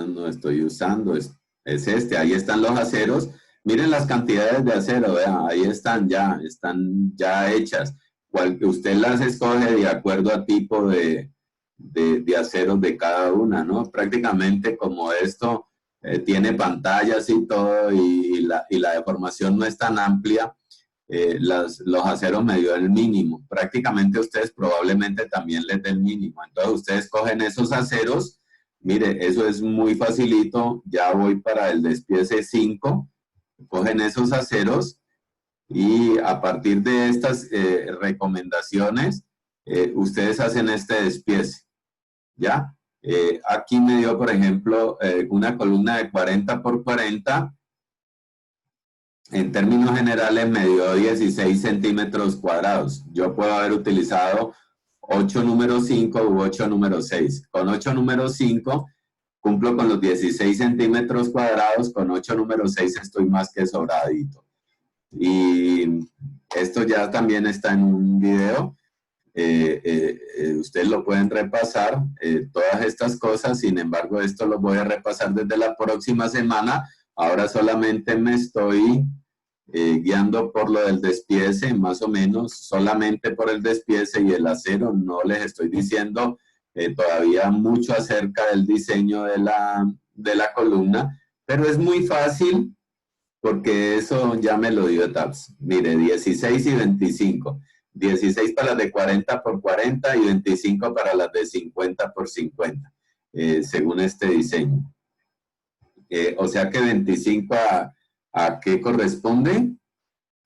no estoy usando, es este. Ahí están los aceros. Miren las cantidades de acero, vean, ahí están ya hechas. Usted las escoge de acuerdo al tipo de aceros de cada una, ¿no? Prácticamente como esto tiene pantallas y todo y la deformación no es tan amplia, los aceros me dio el mínimo. Prácticamente ustedes probablemente también les den el mínimo. Entonces ustedes cogen esos aceros. Mire, eso es muy facilito. Ya voy para el despiece 5. Cogen esos aceros y a partir de estas recomendaciones, ustedes hacen este despiece. ¿Ya? Aquí me dio, por ejemplo, una columna de 40 por 40. En términos generales me dio 16 centímetros cuadrados. Yo puedo haber utilizado 8 número 5 u 8 número 6. Con 8 número 5 cumplo con los 16 centímetros cuadrados, con 8 número 6 estoy más que sobradito. Y esto ya también está en un video. Ustedes lo pueden repasar, todas estas cosas. Sin embargo, esto lo voy a repasar desde la próxima semana. Ahora solamente me estoy guiando por lo del despiece, más o menos, solamente por el despiece y el acero. No les estoy diciendo todavía mucho acerca del diseño de la columna, pero es muy fácil porque eso ya me lo dio TAPS. Mire, 16 y 25. 16 para las de 40 por 40 y 25 para las de 50 por 50, según este diseño. O sea que 25 ¿a qué corresponde?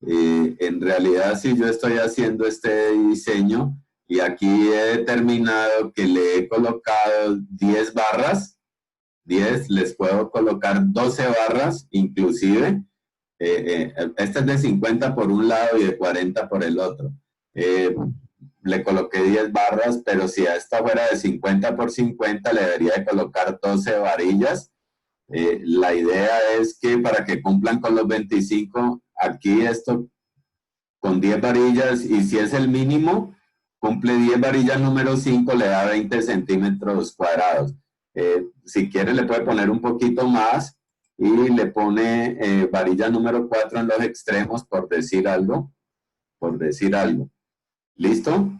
En realidad, si yo estoy haciendo este diseño y aquí he determinado que le he colocado 10 barras, 10, les puedo colocar 12 barras inclusive. Esta es de 50 por un lado y de 40 por el otro. le coloqué 10 barras, pero si a esta fuera de 50 por 50, le debería de colocar 12 varillas. La idea es que para que cumplan con los 25, aquí esto con 10 varillas, y si es el mínimo, cumple 10 varillas número 5, le da 20 centímetros cuadrados. Si quiere le puede poner un poquito más y le pone varilla número 4 en los extremos, por decir algo. ¿Listo?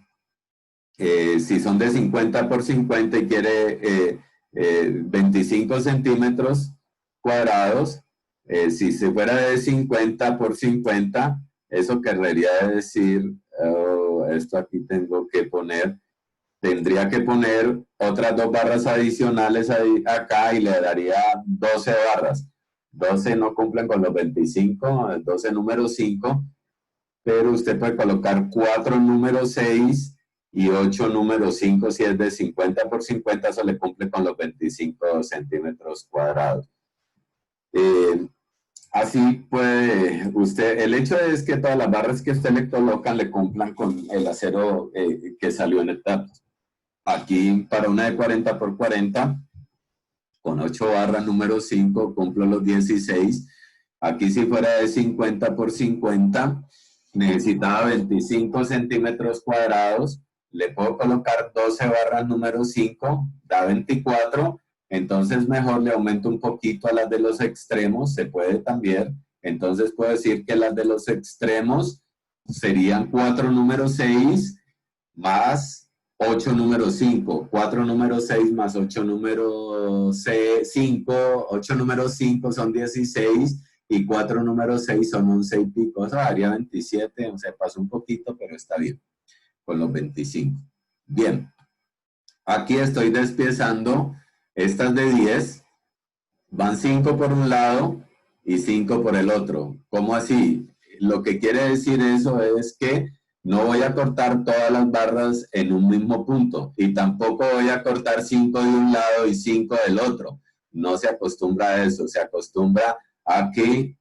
Si son de 50 por 50 y quiere 25 centímetros cuadrados, si se fuera de 50 por 50, eso querría decir, esto aquí tendría que poner otras 2 barras adicionales acá y le daría 12 barras. 12 no cumplen con los 25, 12 número 5, pero usted puede colocar 4 número 6 y 8 número 5, si es de 50 por 50, eso le cumple con los 25 centímetros cuadrados. Así puede usted, el hecho es que todas las barras que usted le colocan le cumplan con el acero que salió en el TAP. Aquí para una de 40 por 40, con 8 barras número 5, cumplo los 16. Aquí si fuera de 50 por 50, necesitaba 25 centímetros cuadrados. Le puedo colocar 12 barras número 5, da 24. Entonces mejor le aumento un poquito a las de los extremos, se puede también. Entonces puedo decir que las de los extremos serían 4 número 6 más 8 número 5. 4 número 6 más 8 número 5. 8 número 5 son 16 y 4 número 6 son 11 y pico. Eso daría 27, o sea, pasó un poquito, pero está bien con los 25. Bien, aquí estoy despiezando. Estas de 10, van 5 por un lado y 5 por el otro. ¿Cómo así? Lo que quiere decir eso es que no voy a cortar todas las barras en un mismo punto y tampoco voy a cortar 5 de un lado y 5 del otro. No se acostumbra a eso, se acostumbra a que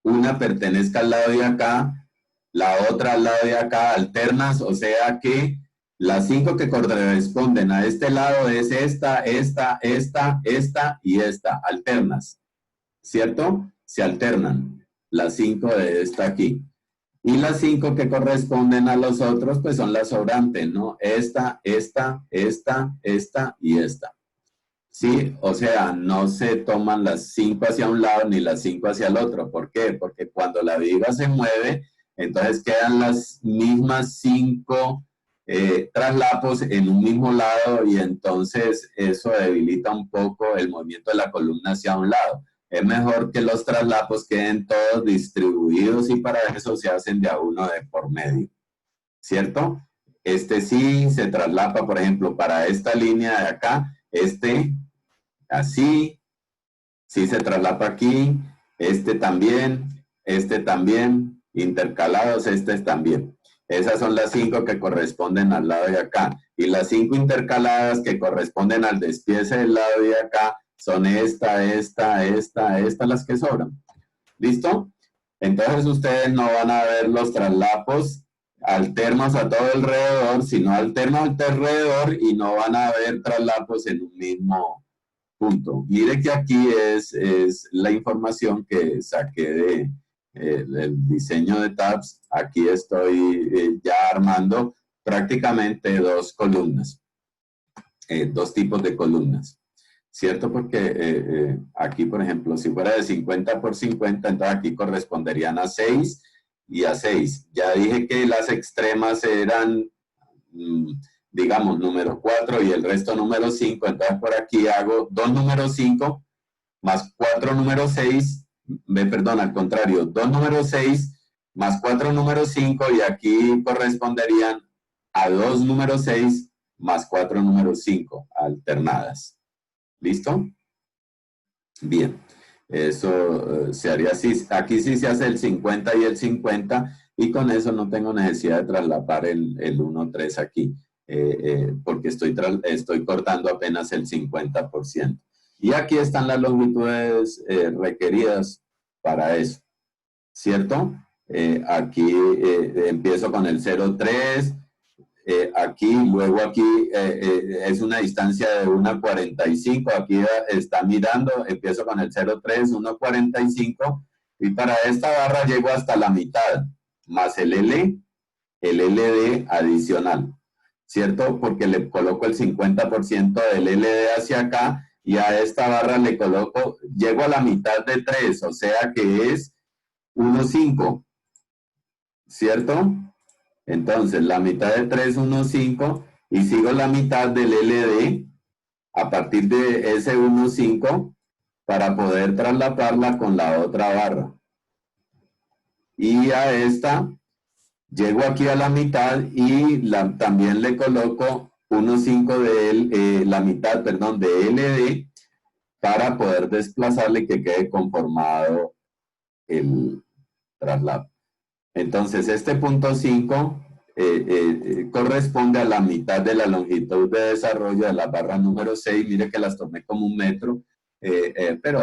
una pertenezca al lado de acá, la otra al lado de acá, alternas, o sea que las 5 que corresponden a este lado es esta y esta, alternas, ¿cierto? Se alternan las 5 de esta aquí. Y las 5 que corresponden a los otros, pues son las sobrantes, ¿no? Esta y esta. Sí, o sea, no se toman las 5 hacia un lado ni las 5 hacia el otro. ¿Por qué? Porque cuando la viga se mueve, entonces quedan las mismas 5 traslapos en un mismo lado y entonces eso debilita un poco el movimiento de la columna hacia un lado. Es mejor que los traslapos queden todos distribuidos y para eso se hacen de a uno de por medio, ¿cierto? Este sí se traslapa, por ejemplo, para esta línea de acá, así, sí se traslapa aquí, este también, intercalados, también. Esas son las 5 que corresponden al lado de acá. Y las 5 intercaladas que corresponden al despiece del lado de acá son esta, las que sobran. ¿Listo? Entonces ustedes no van a ver los traslapos alternos a todo alrededor, sino alternos alrededor y no van a ver traslapos en un mismo punto. Mire que aquí es la información que saqué del diseño de tabs. Aquí estoy ya armando prácticamente 2 columnas, 2 tipos de columnas, ¿cierto? Porque aquí, por ejemplo, si fuera de 50 por 50, entonces aquí corresponderían a 6 y a 6. Ya dije que las extremas eran, digamos, número 4 y el resto número 5. Entonces por aquí hago 2 número 5 más 4 número 6, perdón, al contrario, 2 número 6 más 4 número 5 y aquí corresponderían a 2 número 6 más 4 número 5 alternadas. ¿Listo? Bien, eso se haría así. Aquí sí se hace el 50 y el 50 y con eso no tengo necesidad de traslapar el 1,3 aquí, porque estoy cortando apenas el 50%. Y aquí están las longitudes requeridas para eso, ¿cierto? Aquí empiezo con el 0,3, aquí, luego aquí es una distancia de 1,45, aquí está mirando, empiezo con el 0,3, 1,45, y para esta barra llego hasta la mitad, más el LD adicional, ¿cierto? Porque le coloco el 50% del LD hacia acá, y a esta barra le coloco, llego a la mitad de 3, o sea que es 1,5, ¿cierto? Entonces, la mitad de 3, 1,5, y sigo la mitad del LD a partir de ese 1,5 para poder traslaparla con la otra barra. Y a esta, llego aquí a la mitad y también le coloco 1,5 de la mitad, perdón, de LD para poder desplazarle y que quede conformado el traslado. Entonces, este punto 5 corresponde a la mitad de la longitud de desarrollo de la barra número 6. Mire que las tomé como 1 metro, pero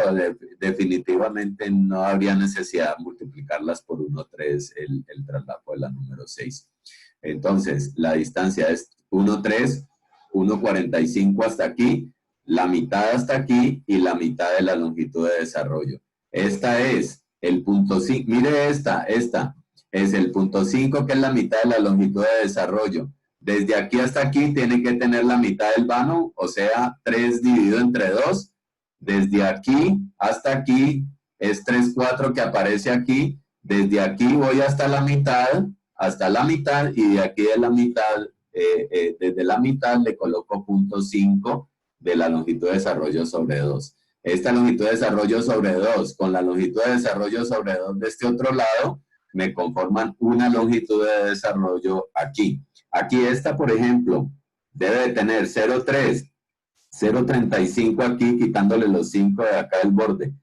definitivamente no habría necesidad de multiplicarlas por 1,3 el traslado de la número 6. Entonces, la distancia es 1,3, 1,45 hasta aquí, la mitad hasta aquí y la mitad de la longitud de desarrollo. Esta es el punto 5. Mire esta es el punto 5, que es la mitad de la longitud de desarrollo. Desde aquí hasta aquí tiene que tener la mitad del vano, o sea, 3 dividido entre 2. Desde aquí hasta aquí es 3/4 que aparece aquí. Desde aquí voy hasta la mitad, y de aquí de la mitad, desde la mitad le coloco punto 5 de la longitud de desarrollo sobre 2. Esta longitud de desarrollo sobre 2 con la longitud de desarrollo sobre 2 de este otro lado me conforman una longitud de desarrollo aquí. Aquí esta, por ejemplo, debe de tener 0,3, 0,35 aquí, quitándole los 5 de acá del borde.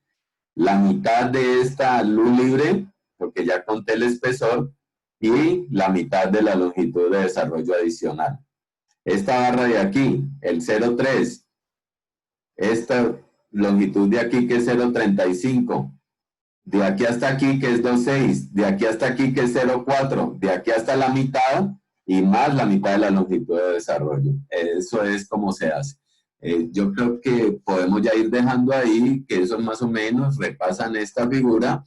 La mitad de esta luz libre, porque ya conté el espesor, y la mitad de la longitud de desarrollo adicional. Esta barra de aquí, el 0,3, esta longitud de aquí que es 0,35, de aquí hasta aquí que es 2,6, de aquí hasta aquí que es 0,4, de aquí hasta la mitad y más la mitad de la longitud de desarrollo. Eso es como se hace. Yo creo que podemos ya ir dejando ahí que eso más o menos repasan esta figura.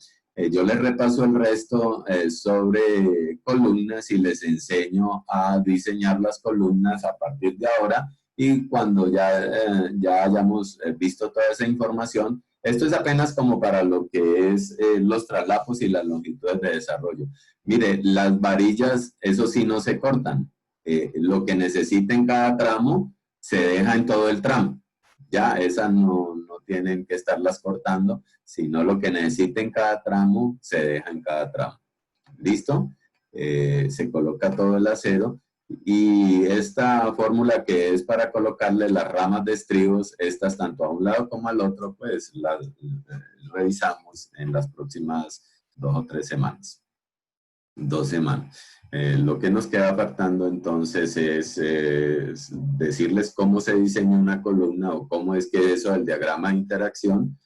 Yo les repaso el resto sobre columnas y les enseño a diseñar las columnas a partir de ahora, y cuando ya hayamos visto toda esa información. Esto es apenas como para lo que es los traslapos y las longitudes de desarrollo. Mire, las varillas, eso sí no se cortan. Lo que necesita en cada tramo se deja en todo el tramo. Ya, esas no tienen que estarlas cortando, sino lo que necesita en cada tramo se deja en cada tramo. ¿Listo? Se coloca todo el acero. Y esta fórmula que es para colocarle las ramas de estribos, estas tanto a un lado como al otro, pues las revisamos en las próximas 2 o 3 semanas. 2 semanas. Lo que nos queda faltando entonces es decirles cómo se diseña una columna o cómo es que eso del diagrama de interacción,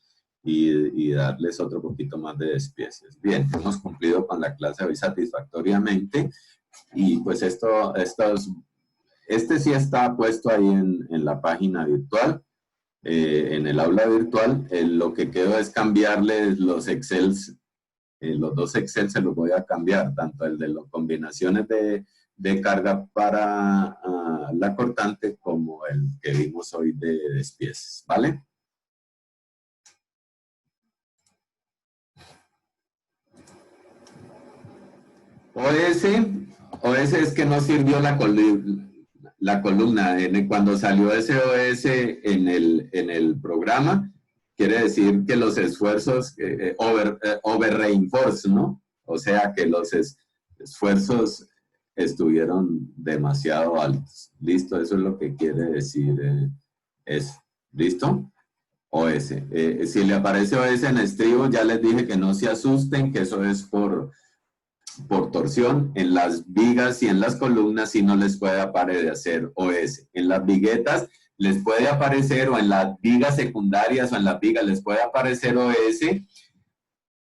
y darles otro poquito más de despieces. Bien, hemos cumplido con la clase hoy satisfactoriamente. Y pues este sí está puesto ahí en la página virtual, en el aula virtual. Lo que quedó es cambiarles los Excels, los 2 Excel se los voy a cambiar, tanto el de las combinaciones de carga para la cortante como el que vimos hoy de despieces, ¿vale? OS es que no sirvió la columna. Cuando salió ese OS en el programa, quiere decir que los esfuerzos over reinforce, ¿no? O sea, que los esfuerzos estuvieron demasiado altos. ¿Listo? Eso es lo que quiere decir eso. ¿Listo? OS. Si le aparece OS en estribo, ya les dije que no se asusten, que eso es por torsión. En las vigas y en las columnas sí no les puede aparecer OS. En las viguetas les puede aparecer, o en las vigas secundarias o en las vigas les puede aparecer OS,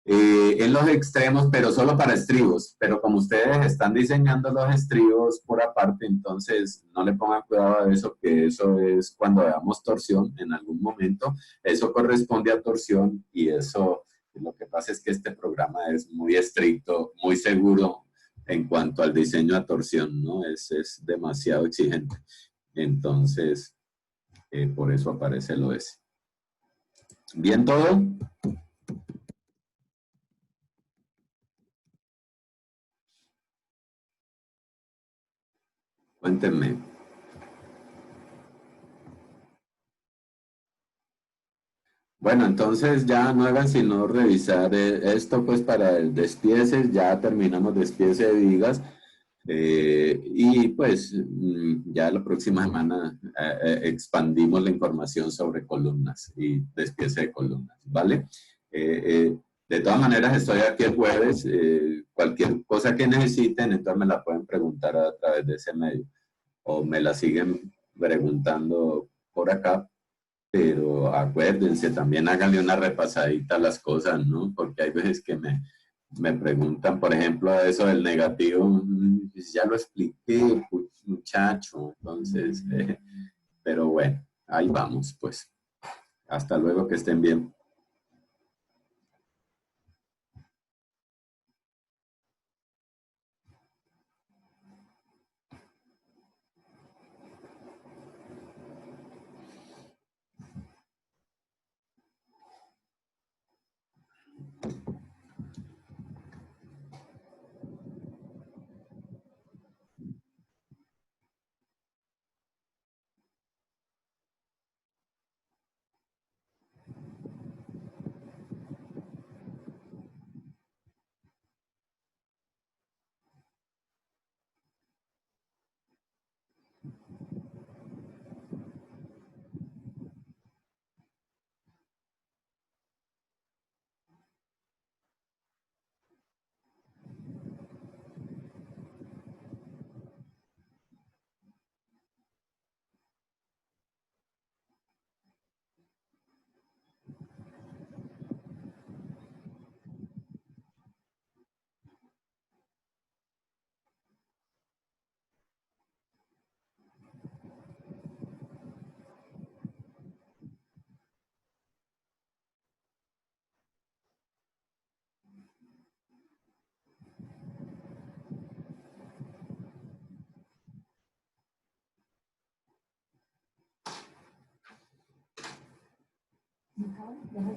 en los extremos, pero solo para estribos. Pero como ustedes están diseñando los estribos por aparte, entonces no le pongan cuidado a eso, que eso es cuando veamos torsión en algún momento. Eso corresponde a torsión y eso, lo que pasa es que este programa es muy estricto, muy seguro en cuanto al diseño a torsión, ¿no? Es demasiado exigente. Entonces, por eso aparece el OS. ¿Bien todo? Cuéntenme. Bueno, entonces ya no hagan sino revisar esto pues para el despiece, ya terminamos despiece de vigas y pues ya la próxima semana expandimos la información sobre columnas y despiece de columnas, ¿vale? De todas maneras estoy aquí el jueves, cualquier cosa que necesiten entonces me la pueden preguntar a través de ese medio o me la siguen preguntando por acá. Pero acuérdense, también háganle una repasadita a las cosas, ¿no? Porque hay veces que me preguntan, por ejemplo, eso del negativo, pues ya lo expliqué, muchacho, entonces, pero bueno, ahí vamos, pues. Hasta luego, que estén bien.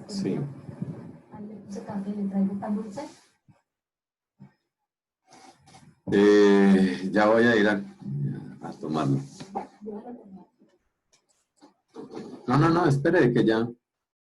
Sí. Ya voy a ir a tomarlo. No, espere que ya.